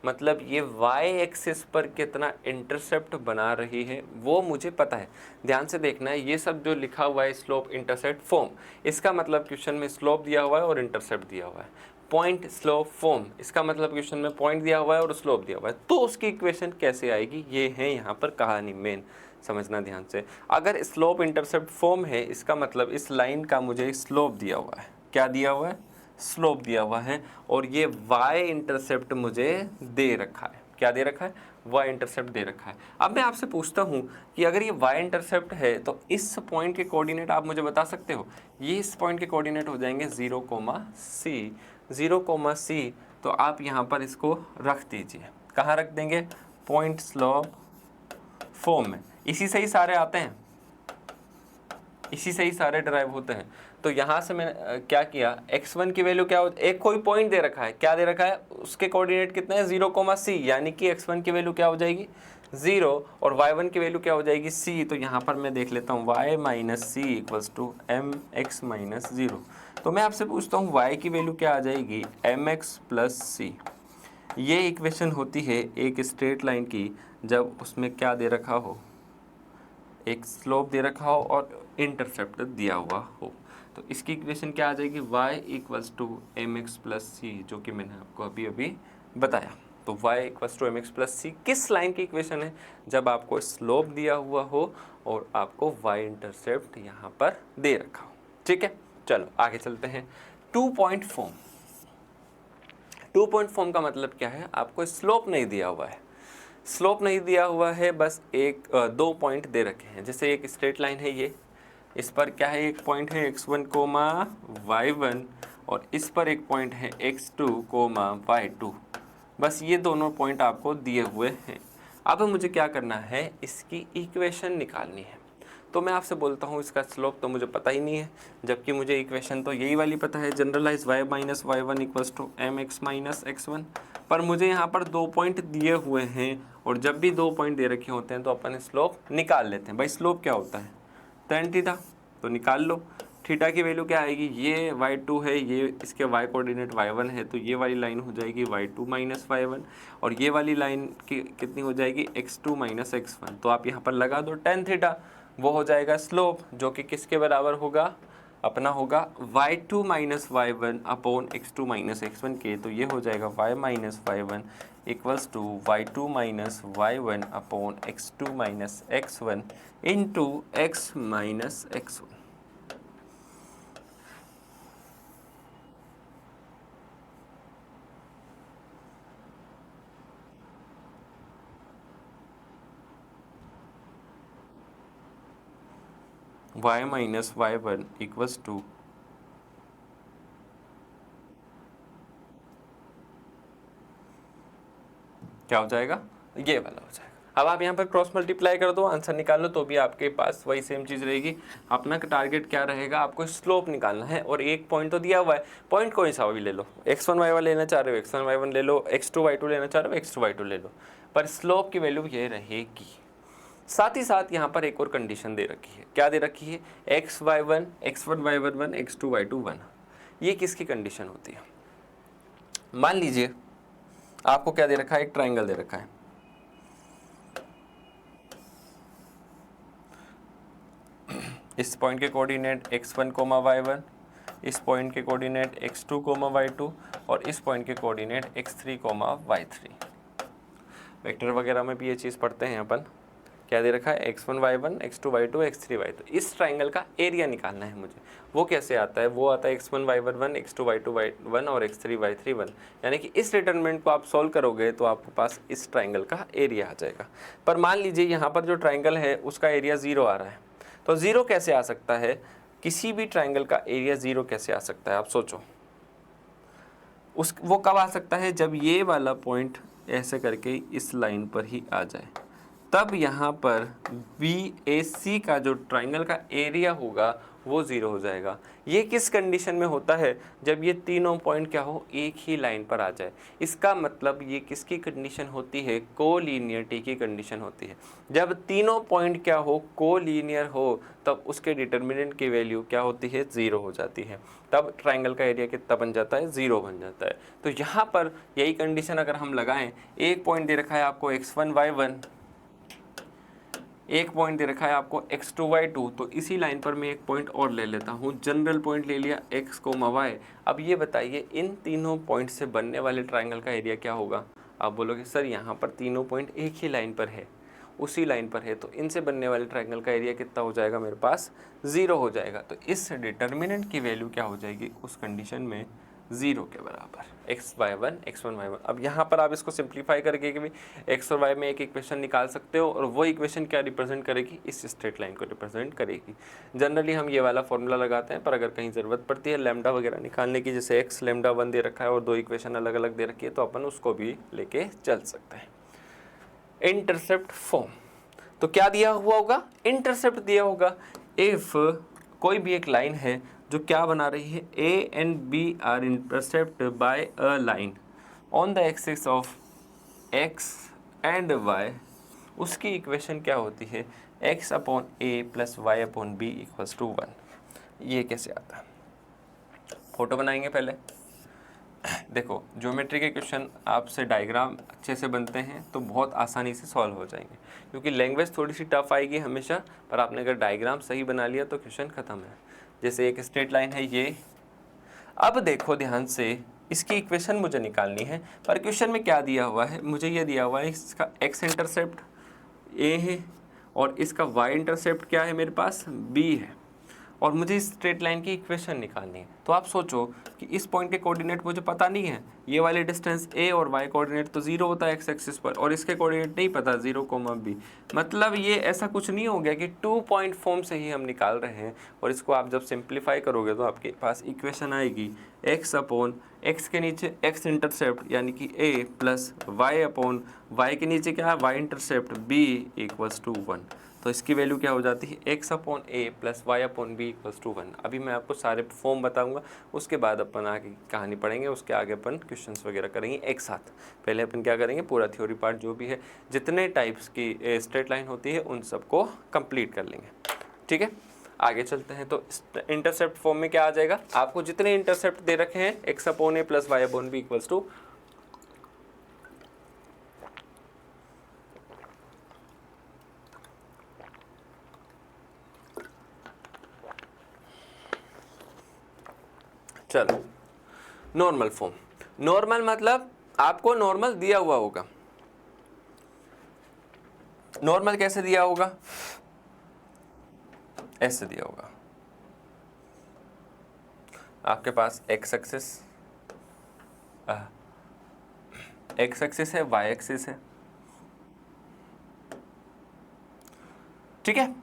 मतलब ये वाई एक्सिस पर कितना इंटरसेप्ट बना रही है वो मुझे पता है। ध्यान से देखना है, ये सब जो लिखा हुआ है स्लोप इंटरसेप्ट फॉर्म, इसका मतलब क्वेश्चन में स्लोप दिया हुआ है और इंटरसेप्ट दिया हुआ है। पॉइंट स्लोप फॉर्म, इसका मतलब क्वेश्चन में पॉइंट दिया हुआ है और स्लोप दिया हुआ है, तो उसकी इक्वेशन कैसे आएगी, ये है यहाँ पर कहानी मेन, समझना ध्यान से। अगर स्लोप इंटरसेप्ट फॉर्म है, इसका मतलब इस लाइन का मुझे स्लोप दिया हुआ है, क्या दिया हुआ है, स्लोप दिया हुआ है, और ये y इंटरसेप्ट मुझे दे रखा है, क्या दे रखा है, y इंटरसेप्ट दे रखा है। अब मैं आपसे पूछता हूँ कि अगर ये y इंटरसेप्ट है तो इस पॉइंट के कोऑर्डिनेट आप मुझे बता सकते हो, ये इस पॉइंट के कोऑर्डिनेट हो जाएंगे 0,c, 0,c। तो आप यहाँ पर इसको रख दीजिए, कहाँ रख देंगे, पॉइंट स्लोप फॉर्म में। इसी से ही सारे आते हैं, इसी से ही सारे ड्राइव होते हैं। तो यहाँ से मैंने क्या किया, x1 की वैल्यू क्या हो, एक कोई पॉइंट दे रखा है, क्या दे रखा है, उसके कोऑर्डिनेट कितने हैं, 0,c, यानी कि x1 की वैल्यू क्या हो जाएगी 0 और y1 की वैल्यू क्या हो जाएगी c। तो यहाँ पर मैं देख लेता हूँ y minus C equals to M X minus 0। तो मैं आपसे पूछता हूँ y की वैल्यू क्या आ जाएगी, एम एक्स प्लस सी। ये इक्वेशन होती है एक स्ट्रेट लाइन की जब उसमें क्या दे रखा हो, एक स्लोप दे रखा हो और इंटरसेप्ट दिया हुआ हो। तो इसकी इक्वेशन क्या आ जाएगी, y equals to M X plus C, जो कि मैंने आपको अभी अभी बताया। तो y equals to M X plus C किस लाइन की इक्वेशन है, जब आपको स्लोप दिया हुआ हो और आपको y इंटरसेप्ट यहाँ पर दे रखा हो। ठीक है, चलो आगे चलते हैं। 2 पॉइंट फॉर्म। 2 पॉइंट फॉर्म का मतलब क्या है, आपको स्लोप नहीं दिया हुआ है, स्लोप नहीं दिया हुआ है, बस दो पॉइंट दे रखे हैं। जैसे एक स्ट्रेट लाइन है ये, इस पर क्या है, एक पॉइंट है x1, y1 और इस पर एक पॉइंट है x2, y2। बस ये दोनों पॉइंट आपको दिए हुए हैं। अब मुझे क्या करना है, इसकी इक्वेशन निकालनी है। तो मैं आपसे बोलता हूँ इसका स्लोप तो मुझे पता ही नहीं है, जबकि मुझे इक्वेशन तो यही वाली पता है, generalise y minus y1 equals to M X minus x1। पर मुझे यहाँ पर 2 पॉइंट दिए हुए हैं, और जब भी 2 पॉइंट दे रखे होते हैं तो अपन स्लोप निकाल लेते हैं। भाई स्लोप क्या होता है, tan थीटा, तो निकाल लो। थीटा की वैल्यू क्या आएगी, ये y2 है, ये इसके y कोऑर्डिनेट y1 है, तो ये वाली लाइन हो जाएगी y2 माइनस y1, और ये वाली लाइन की कितनी हो जाएगी, x2 माइनस x1। तो आप यहाँ पर लगा दो tan थीटा, वो हो जाएगा स्लोप, जो कि किसके बराबर होगा, अपना होगा y2 minus y1 upon x2 minus x1 के। तो ये हो जाएगा y minus y1 equals to y2 minus y1 upon x2 minus x1 into x minus x1। y minus y1 equals to क्या हो जाएगा, ये वाला हो जाएगा। अब आप यहाँ पर क्रॉस मल्टीप्लाई कर दो, आंसर निकाल लो, तो भी आपके पास वही सेम चीज़ रहेगी। अपना टारगेट क्या रहेगा, आपको स्लोप निकालना है, और एक पॉइंट तो दिया हुआ है, पॉइंट कोई सा भी ले लो, x1 y1 लेना चाह रहे हो x1 y1 ले लो, x2 y2 लेना चाह रहे हो x2 y2 ले लो, पर स्लोप की वैल्यू ये रहेगी। साथ ही साथ यहाँ पर एक और कंडीशन दे रखी है, क्या दे रखी है, x1 y1 1, x2 y2 1। ये किसकी कंडीशन होती है, मान लीजिए आपको क्या दे रखा है, एक ट्राइंगल दे रखा है, इस पॉइंट के कोऑर्डिनेट x1, y1, इस पॉइंट के कोऑर्डिनेट x2, y2 और इस पॉइंट के कोऑर्डिनेट x3, y3। वेक्टर वगैरह में भी ये चीज़ पढ़ते हैं अपन। क्या दे रखा है, x1 y1, x2 y2, x3 y2। इस ट्राइंगल का एरिया निकालना है मुझे। वो कैसे आता है, वो आता है x1 y1 1, x2 y2 1 और x3 y3 1। यानी कि इस डिटरमिनेंट को आप सॉल्व करोगे तो आपके पास इस ट्राइंगल का एरिया आ जाएगा। पर मान लीजिए यहाँ पर जो ट्राइंगल है उसका एरिया 0 आ रहा है, तो 0 कैसे आ सकता है, किसी भी ट्राइंगल का एरिया 0 कैसे आ सकता है, आप सोचो। वो कब आ सकता है, जब ये वाला पॉइंट ऐसे करके इस लाइन पर ही आ जाए, तब यहाँ पर BAC का जो ट्राइंगल का एरिया होगा वो 0 हो जाएगा। ये किस कंडीशन में होता है? जब ये तीनों पॉइंट क्या हो, एक ही लाइन पर आ जाए। इसका मतलब ये किसकी कंडीशन होती है? कोलिनियरिटी की कंडीशन होती है। जब तीनों पॉइंट क्या हो, कोलिनियर हो, तब उसके डिटर्मिनेंट की वैल्यू क्या होती है? 0 हो जाती है। तब ट्राइंगल का एरिया कितना बन जाता है? 0 बन जाता है। तो यहाँ पर यही कंडीशन अगर हम लगाएं, एक पॉइंट दे रखा है आपको x1 y1, एक पॉइंट दे रखा है आपको x2 y2, तो इसी लाइन पर मैं एक पॉइंट और ले लेता हूँ, जनरल पॉइंट ले लिया x, y। अब ये बताइए इन तीनों पॉइंट से बनने वाले ट्राइंगल का एरिया क्या होगा? आप बोलोगे सर यहाँ पर तीनों पॉइंट एक ही लाइन पर है, उसी लाइन पर है, तो इनसे बनने वाले ट्राइंगल का एरिया कितना हो जाएगा मेरे पास? 0 हो जाएगा। तो इस डिटर्मिनेंट की वैल्यू क्या हो जाएगी उस कंडीशन में? 0 के बराबर, x/1 x1 y1। अब यहाँ पर आप इसको सिंप्लीफाई करके कि भी x और y में एक इक्वेशन निकाल सकते हो, और वो इक्वेशन क्या रिप्रेजेंट करेगी? इस स्ट्रेट लाइन को रिप्रेजेंट करेगी। जनरली हम ये वाला फॉर्मूला लगाते हैं, पर अगर कहीं ज़रूरत पड़ती है लैम्डा वगैरह निकालने की, जैसे x λ1 दे रखा है और 2 इक्वेशन अलग अलग दे रखी है, तो अपन उसको भी लेके चल सकते हैं। इंटरसेप्ट फॉर्म तो क्या दिया हुआ होगा? इंटरसेप्ट दिया होगा। इफ कोई भी एक लाइन है जो क्या बना रही है, A and B are intercept by a line on the axis of x and y, उसकी इक्वेशन क्या होती है? x/a + y/b = 1। ये कैसे आता है? फोटो बनाएंगे पहले। देखो, ज्योमेट्री के क्वेश्चन आपसे डायग्राम अच्छे से बनते हैं तो बहुत आसानी से सॉल्व हो जाएंगे, क्योंकि लैंग्वेज थोड़ी सी टफ आएगी हमेशा, पर आपने अगर डायग्राम सही बना लिया तो क्वेश्चन ख़त्म है। जैसे एक स्ट्रेट लाइन है ये, अब देखो ध्यान से, इसकी इक्वेशन मुझे निकालनी है, पर क्वेश्चन में क्या दिया हुआ है? मुझे ये दिया हुआ है इसका x इंटरसेप्ट a है और इसका y इंटरसेप्ट क्या है मेरे पास? b है, और मुझे इस स्ट्रेट लाइन की इक्वेशन निकालनी है। तो आप सोचो कि इस पॉइंट के कोऑर्डिनेट मुझे पता नहीं है, ये वाले डिस्टेंस a और y कोऑर्डिनेट तो 0 होता है एक्स एक्सिस पर, और इसके कोऑर्डिनेट नहीं पता 0, b। मतलब ये ऐसा कुछ नहीं हो गया कि 2 पॉइंट फॉर्म से ही हम निकाल रहे हैं, और इसको आप जब सिंप्लीफाई करोगे तो आपके पास इक्वेशन आएगी x के नीचे x इंटरसेप्ट यानी कि a प्लस y के नीचे क्या है? y intercept b = 1। तो इसकी वैल्यू क्या हो जाती है? x/a + y/b = 1। अभी मैं आपको सारे फॉर्म बताऊंगा, उसके बाद अपन आगे कहानी पढ़ेंगे, उसके आगे अपन क्वेश्चंस वगैरह करेंगे एक साथ। पहले अपन क्या करेंगे? पूरा थ्योरी पार्ट जो भी है, जितने टाइप्स की स्ट्रेट लाइन होती है उन सबको कंप्लीट कर लेंगे। ठीक है, आगे चलते हैं। तो इंटरसेप्ट फॉर्म में क्या आ जाएगा? आपको जितने इंटरसेप्ट दे रखे हैं x/a + y/b = चलो नॉर्मल फॉर्म। नॉर्मल मतलब आपको नॉर्मल दिया हुआ होगा। नॉर्मल कैसे दिया होगा? ऐसे दिया होगा, आपके पास x एक्सिस है, y एक्सिस है, ठीक है,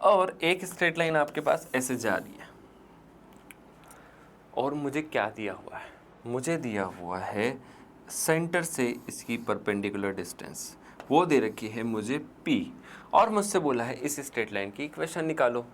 और एक स्ट्रेट लाइन आपके पास ऐसे जा रही है। और मुझे क्या दिया हुआ है? मुझे दिया हुआ है सेंटर से इसकी परपेंडिकुलर डिस्टेंस, वो दे रखी है मुझे p, और मुझसे बोला है इस स्ट्रेट लाइन की इक्वेशन निकालो।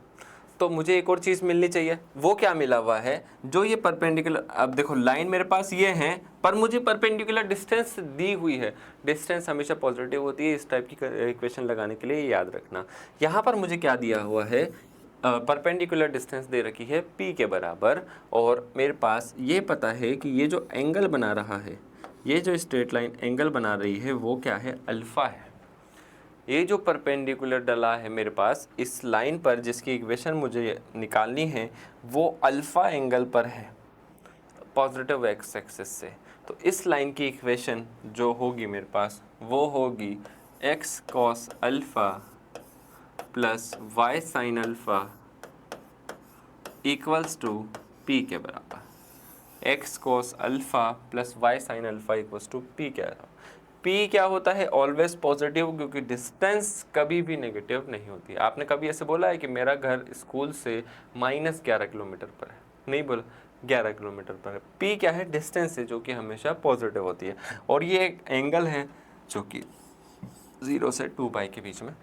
तो मुझे एक और चीज़ मिलनी चाहिए, वो क्या मिला हुआ है? जो ये परपेंडिकुलर, अब देखो लाइन मेरे पास ये है, पर मुझे परपेंडिकुलर डिस्टेंस दी हुई है। डिस्टेंस हमेशा पॉजिटिव होती है इस टाइप की इक्वेशन लगाने के लिए, याद रखना। यहाँ पर मुझे क्या दिया हुआ है? परपेंडिकुलर डिस्टेंस दे रखी है p के बराबर, और मेरे पास ये पता है कि ये जो एंगल बना रहा है, ये जो स्ट्रेट लाइन एंगल बना रही है वो क्या है? अल्फ़ा है। ये जो परपेंडिकुलर डला है मेरे पास इस लाइन पर, जिसकी इक्वेशन मुझे निकालनी है, वो अल्फ़ा एंगल पर है पॉजिटिव एक्स एक्सिस से। तो इस लाइन की इक्वेशन जो होगी मेरे पास वो होगी x cos alpha plus y sin alpha = p के बराबर। x cos alpha plus y sin alpha = p के बराबर। p क्या होता है? ऑलवेज पॉजिटिव, क्योंकि डिस्टेंस कभी भी नेगेटिव नहीं होती। आपने कभी ऐसे बोला है कि मेरा घर स्कूल से -11 किलोमीटर पर है? नहीं बोला। 11 किलोमीटर पर है। पी क्या है? डिस्टेंस है जो कि हमेशा पॉजिटिव होती है, और ये एक एंगल है जो कि 0 से 2 पाई के बीच में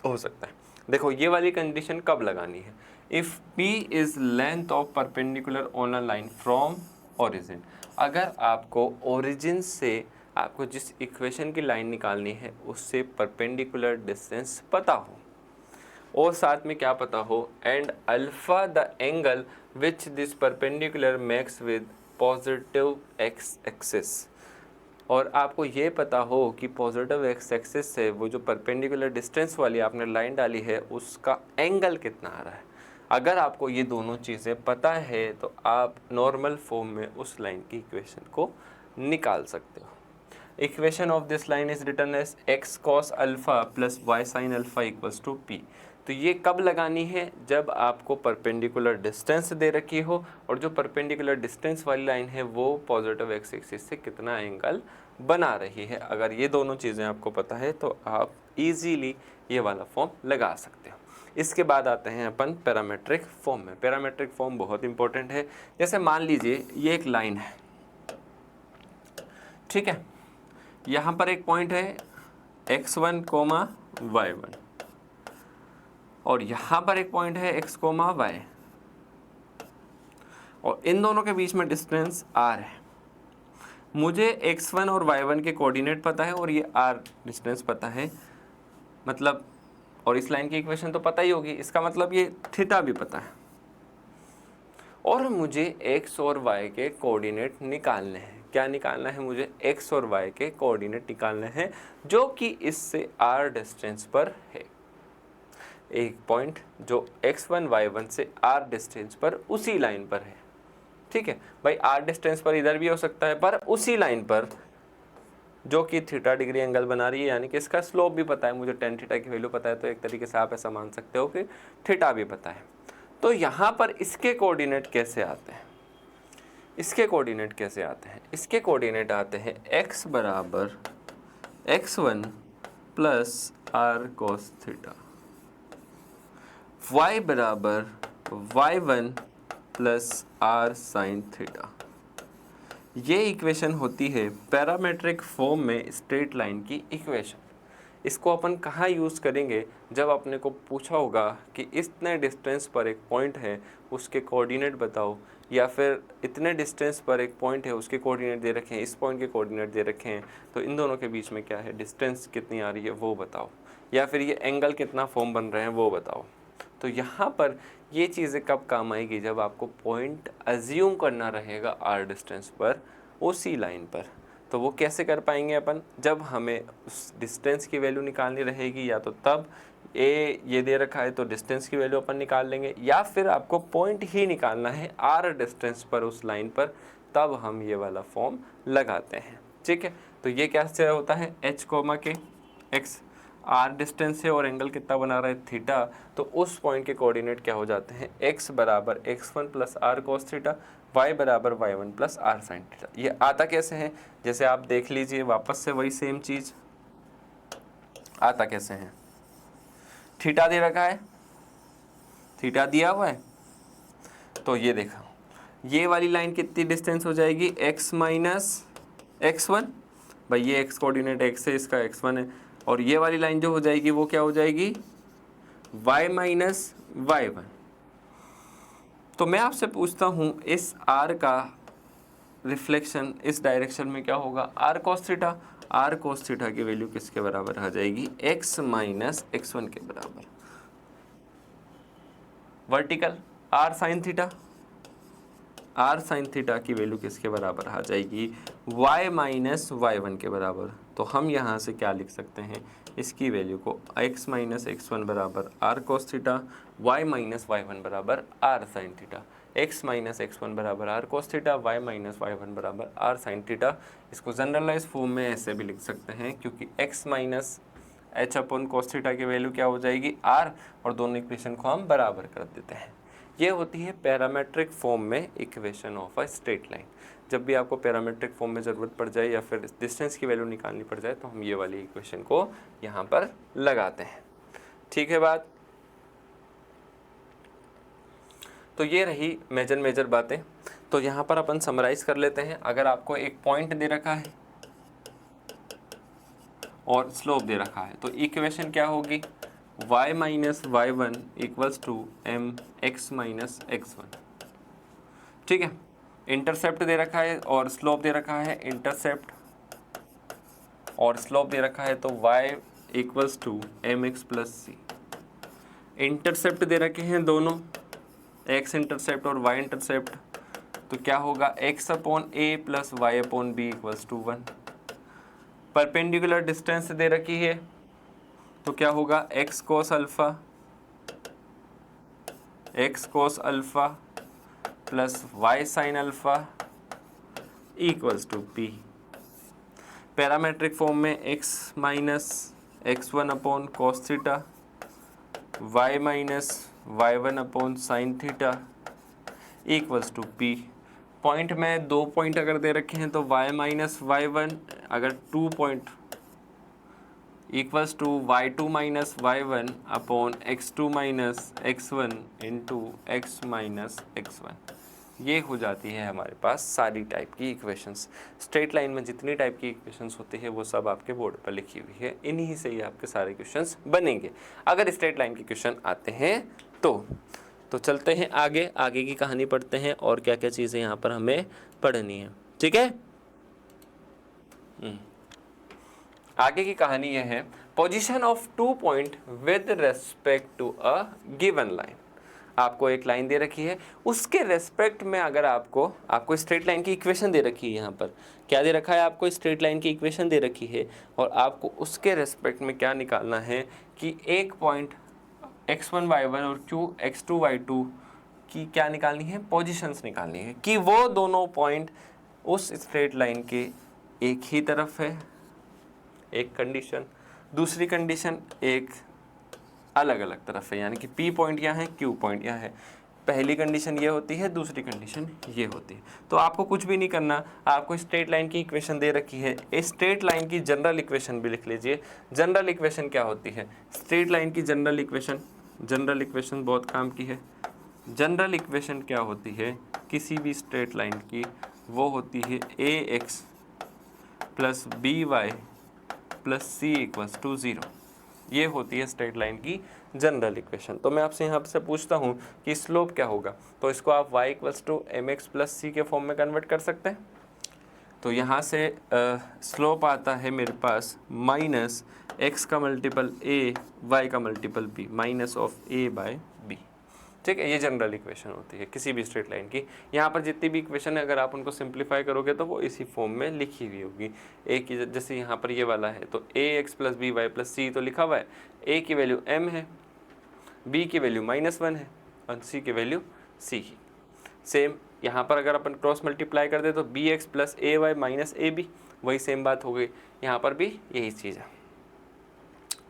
हो सकता है। देखो ये वाली कंडीशन कब लगानी है? If P is length of perpendicular on a line from origin. अगर आपको ओरिजिन से आपको जिस इक्वेशन की लाइन निकालनी है उससे परपेंडिकुलर डिस्टेंस पता हो, और साथ में क्या पता हो, and alpha the angle which this perpendicular makes with positive x axis, और आपको ये पता हो कि पॉजिटिव एक्स एक्सिस से वो जो परपेंडिकुलर डिस्टेंस वाली आपने लाइन डाली है उसका एंगल कितना आ रहा है। अगर आपको ये दोनों चीज़ें पता है तो आप नॉर्मल फॉर्म में उस लाइन की इक्वेशन को निकाल सकते हो। Equation of this line is written as X cos alpha plus Y sine alpha equals to P. तो ये कब लगानी है? जब आपको परपेंडिकुलर डिस्टेंस दे रखी हो और जो परपेंडिकुलर डिस्टेंस वाली लाइन है वो पॉजिटिव एक्स एक्सिस से कितना एंगल बना रही है। अगर ये दोनों चीज़ें आपको पता है तो आप इजीली ये वाला फॉर्म लगा सकते हो। इसके बाद आते हैं अपन पैरामेट्रिक फॉर्म में। पैरामेट्रिक फॉर्म बहुत इंपॉर्टेंट है। जैसे मान लीजिए ये एक लाइन है, ठीक है, यहाँ पर एक पॉइंट है x1, y1, और यहाँ पर एक पॉइंट है x, y, और इन दोनों के बीच में डिस्टेंस r है। मुझे x1 और y1 के कोऑर्डिनेट पता है और ये r डिस्टेंस पता है, मतलब, और इस लाइन की इक्वेशन तो पता ही होगी, इसका मतलब ये थीटा भी पता है, और मुझे x और y के कोऑर्डिनेट निकालने हैं। क्या निकालना है? मुझे x और y के कोऑर्डिनेट निकालने हैं जो कि इससे r डिस्टेंस पर है। एक पॉइंट जो x1 y1 से r डिस्टेंस पर उसी लाइन पर है, ठीक है भाई। r डिस्टेंस पर इधर भी हो सकता है, पर उसी लाइन पर जो कि थीटा डिग्री एंगल बना रही है, यानी कि इसका स्लोप भी पता है, मुझे टेन थीटा की वैल्यू पता है, तो एक तरीके से आप ऐसा मान सकते हो कि थीटा भी पता है। तो यहाँ पर इसके कोऑर्डिनेट कैसे आते हैं? इसके कोऑर्डिनेट कैसे आते हैं? इसके कोऑर्डिनेट आते हैं x बराबर x1 plus r cos theta, y बराबर y1 plus r sin theta. ये इक्वेशन होती है पैरामेट्रिक फॉर्म में स्ट्रेट लाइन की इक्वेशन। इसको अपन कहाँ यूज़ करेंगे? जब अपने को पूछा होगा कि इतने डिस्टेंस पर एक पॉइंट है उसके कोऑर्डिनेट बताओ, या फिर इतने डिस्टेंस पर एक पॉइंट है उसके कोऑर्डिनेट दे रखे हैं, इस पॉइंट के कोऑर्डिनेट दे रखे हैं, तो इन दोनों के बीच में क्या है, डिस्टेंस कितनी आ रही है वो बताओ, या फिर ये एंगल कितना फॉर्म बन रहे हैं वो बताओ। तो यहाँ पर ये चीज़ें कब काम आएगी? जब आपको पॉइंट अज्यूम करना रहेगा आर डिस्टेंस पर उसी लाइन पर। तो वो कैसे कर पाएंगे अपन? जब हमें उस डिस्टेंस की वैल्यू निकालनी रहेगी, या तो तब ये दे रखा है तो डिस्टेंस की वैल्यू अपन निकाल लेंगे, या फिर आपको पॉइंट ही निकालना है आर डिस्टेंस पर उस लाइन पर, तब हम ये वाला फॉर्म लगाते हैं, ठीक है। तो ये कैसे होता है? h, के x r डिस्टेंस है और एंगल कितना बना रहा है, थीटा, तो उस पॉइंट के कोऑर्डिनेट क्या हो जाते हैं, x बराबर x1 plus r cos theta, y बराबर y1 plus r sin theta. ये आता कैसे है? जैसे आप देख लीजिए वापस से वही सेम चीज़ आता कैसे है। थीटा दे रखा है, थीटा दिया हुआ है, तो ये देखा, ये वाली लाइन कितनी डिस्टेंस हो जाएगी, x माइनस x1, भाई ये x कोऑर्डिनेट x है, इसका x1 है, और ये वाली लाइन जो हो जाएगी वो क्या हो जाएगी, y माइनस y1। तो मैं आपसे पूछता हूँ इस r का रिफ्लेक्शन इस डायरेक्शन में क्या होगा, r cos theta. r cos theta की वैल्यू किसके बराबर आ जाएगी, x माइनस x1 के बराबर। Vertical r sin theta, r sin theta की वैल्यू किसके बराबर आ जाएगी, y माइनस y1 के बराबर। तो हम यहाँ से क्या लिख सकते हैं, इसकी वैल्यू को x माइनस x1 बराबर r cos theta, y minus y1 बराबर r sin theta, x minus x1 बराबर r cos theta, y minus y1 बराबर r sin थीटा। इसको जनरलाइज फॉर्म में ऐसे भी लिख सकते हैं, क्योंकि x माइनस h अपन cos थीटा की वैल्यू क्या हो जाएगी, r, और दोनों इक्वेशन को हम बराबर कर देते हैं। ये होती है पैरामेट्रिक फॉर्म में equation of a straight line. जब भी आपको पैरामेट्रिक फॉर्म में ज़रूरत पड़ जाए या फिर डिस्टेंस की वैल्यू निकालनी पड़ जाए तो हम ये वाली इक्वेशन को यहाँ पर लगाते हैं, ठीक है बात। तो ये रही मेजर बातें। तो यहाँ पर अपन समराइज कर लेते हैं। अगर आपको एक पॉइंट दे रखा है और स्लोप दे रखा है तो इक्वेशन क्या होगी, y minus Y one equals to M X minus X one. ठीक है, इंटरसेप्ट दे रखा है और स्लोप दे रखा है, इंटरसेप्ट और स्लोप दे रखा है तो y equals to M X plus C. Intercept दे रखे हैं दोनों, x इंटरसेप्ट और y इंटरसेप्ट, तो क्या होगा x upon A plus Y upon B equals to 1। Perpendicular distance दे रखी है तो क्या होगा x cos alpha plus y sine alpha equals to p। Parametric form में x minus X one upon cos theta, y minus Y one upon sine theta equals to p। Point में 2 पॉइंट अगर दे रखे हैं तो y माइनस वाई वन, अगर 2 point equals to y2 minus Y one upon x2 minus x1 into x minus x1। ये हो जाती है हमारे पास सारी टाइप की इक्वेशंस। स्ट्रेट लाइन में जितनी टाइप की इक्वेशंस होती है वो सब आपके बोर्ड पर लिखी हुई है, इन्हीं से ही आपके सारे क्वेश्चंस बनेंगे अगर स्ट्रेट लाइन के क्वेश्चन आते हैं तो चलते हैं आगे की कहानी पढ़ते हैं और क्या क्या चीज़ें यहाँ पर हमें पढ़नी है। ठीक है, आगे की कहानी यह है, position of 2 point with respect to a given line. आपको एक लाइन दे रखी है, उसके रेस्पेक्ट में अगर आपको स्ट्रेट लाइन की इक्वेशन दे रखी है। यहाँ पर क्या दे रखा है, आपको स्ट्रेट लाइन की इक्वेशन दे रखी है और आपको उसके रेस्पेक्ट में क्या निकालना है कि एक पॉइंट x1 y1 और x2 y2 की क्या निकालनी है, पोजीशंस निकालनी है कि वो दोनों पॉइंट उस स्ट्रेट लाइन के एक ही तरफ है, एक कंडीशन। दूसरी कंडीशन एक अलग अलग तरफ है, यानी कि P पॉइंट यहाँ है, Q पॉइंट यहाँ है। पहली कंडीशन ये होती है, दूसरी कंडीशन ये होती है। तो आपको कुछ भी नहीं करना, आपको स्ट्रेट लाइन की इक्वेशन दे रखी है, स्ट्रेट लाइन की जनरल इक्वेशन भी लिख लीजिए। जनरल इक्वेशन क्या होती है, स्ट्रेट लाइन की जनरल इक्वेशन बहुत काम की है। जनरल इक्वेशन क्या होती है किसी भी स्ट्रेट लाइन की, वो होती है ax plus by plus C equals to 0। ये होती है स्ट्रेट लाइन की जनरल इक्वेशन। तो मैं आपसे यहाँ से पूछता हूँ कि स्लोप क्या होगा, तो इसको आप y equals to M X plus C के फॉर्म में कन्वर्ट कर सकते हैं। तो यहाँ से स्लोप आता है मेरे पास माइनस x का मल्टीपल a y का multiple b minus of a by b। ठीक है, ये जनरल इक्वेशन होती है किसी भी स्ट्रेट लाइन की। यहाँ पर जितनी भी इक्वेशन है अगर आप उनको सिंप्लीफाई करोगे तो वो इसी फॉर्म में लिखी हुई होगी। ए की जैसे यहाँ पर ये वाला है तो A X plus B Y plus C तो लिखा हुआ है, ए की वैल्यू m है, b की वैल्यू -1 है और c की वैल्यू c ही। सेम यहाँ पर अगर अपन क्रॉस मल्टीप्लाई कर दे तो B X plus A Y minus A B, वही सेम बात हो गई। यहाँ पर भी यही चीज़ है।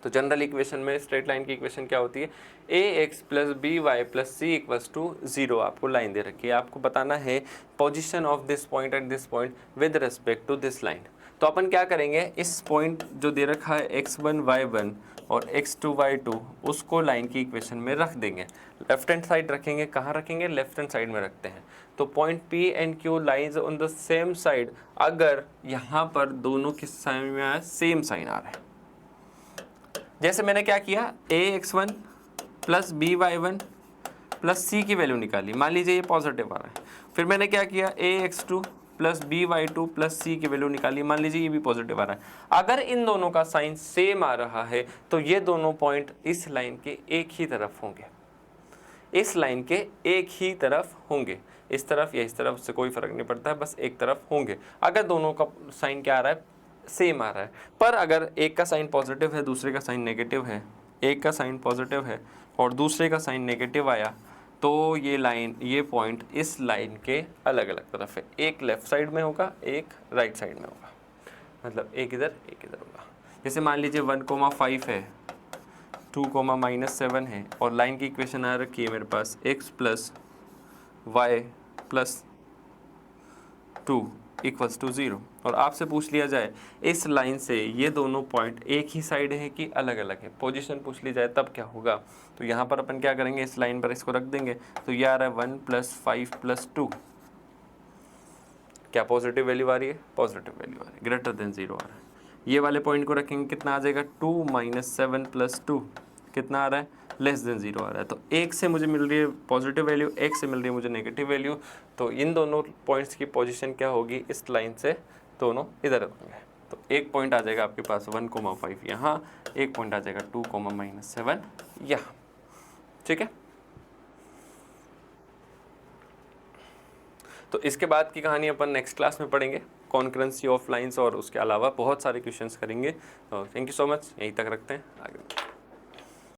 तो जनरल इक्वेशन में स्ट्रेट लाइन की इक्वेशन क्या होती है, A X plus B Y plus C equals to 0। आपको लाइन दे रखी है, आपको बताना है position of this point at this point with respect to this line. तो अपन क्या करेंगे, इस पॉइंट जो दे रखा है x1 y1 और x2 y2 उसको लाइन की इक्वेशन में रख देंगे। लेफ्ट हैंड साइड रखेंगे, कहाँ रखेंगे, लेफ्ट हैंड साइड में रखते हैं। तो point P and Q lines on the same side, अगर यहाँ पर दोनों के साइन में सेम साइन आ रहा है। जैसे मैंने क्या किया, ax1 plus by1 plus c की वैल्यू निकाली, मान लीजिए ये पॉजिटिव आ रहा है। फिर मैंने क्या किया, ax2 plus by2 plus c की वैल्यू निकाली, मान लीजिए ये भी पॉजिटिव आ रहा है। अगर इन दोनों का साइन सेम आ रहा है तो ये दोनों पॉइंट इस लाइन के एक ही तरफ होंगे, इस लाइन के एक ही तरफ होंगे। इस तरफ या इस तरफ से कोई फर्क नहीं पड़ता है, बस एक तरफ होंगे। अगर दोनों का साइन क्या आ रहा है, सेम आ रहा है। पर अगर एक का साइन पॉजिटिव है दूसरे का साइन नेगेटिव है, एक का साइन पॉजिटिव है और दूसरे का साइन नेगेटिव आया, तो ये लाइन, ये पॉइंट इस लाइन के अलग अलग तरफ है। एक लेफ्ट साइड में होगा, एक राइट साइड में होगा, मतलब एक इधर होगा। जैसे मान लीजिए 1,5 है, 2,-7 है और लाइन की इक्वेशन आ रखी है मेरे पास x plus Y plus 2 equals to 0। और आपसे पूछ लिया जाए इस लाइन से ये दोनों पॉइंट एक ही साइड है कि अलग अलग है, पोजीशन पूछ ली जाए तब क्या होगा। तो यहाँ पर अपन क्या करेंगे, इस लाइन पर इसको रख देंगे। तो ये आ रहा है 1 + 5 + 2 क्या पॉजिटिव वैल्यू आ रही है, पॉजिटिव वैल्यू आ रही है, ग्रेटर देन 0 आ रहा है। ये वाले पॉइंट को रखेंगे, कितना आ जाएगा 2 - 7 + 2 कितना आ रहा है, लेस देन 0 आ रहा है। तो एक से मुझे मिल रही है पॉजिटिव वैल्यू, एक से मिल रही है मुझे नेगेटिव वैल्यू। तो इन दोनों पॉइंट्स की पोजीशन क्या होगी, इस लाइन से दोनों इधर होंगे। तो एक पॉइंट आ जाएगा आपके पास 1,5 यहाँ, एक पॉइंट आ जाएगा 2, -7 यहाँ। ठीक है, तो इसके बाद की कहानी अपन नेक्स्ट क्लास में पढ़ेंगे, कॉन्करेंसी ऑफ लाइंस, और उसके अलावा बहुत सारे क्वेश्चंस करेंगे। तो थैंक यू सो मच, यहीं तक रखते हैं, आगे।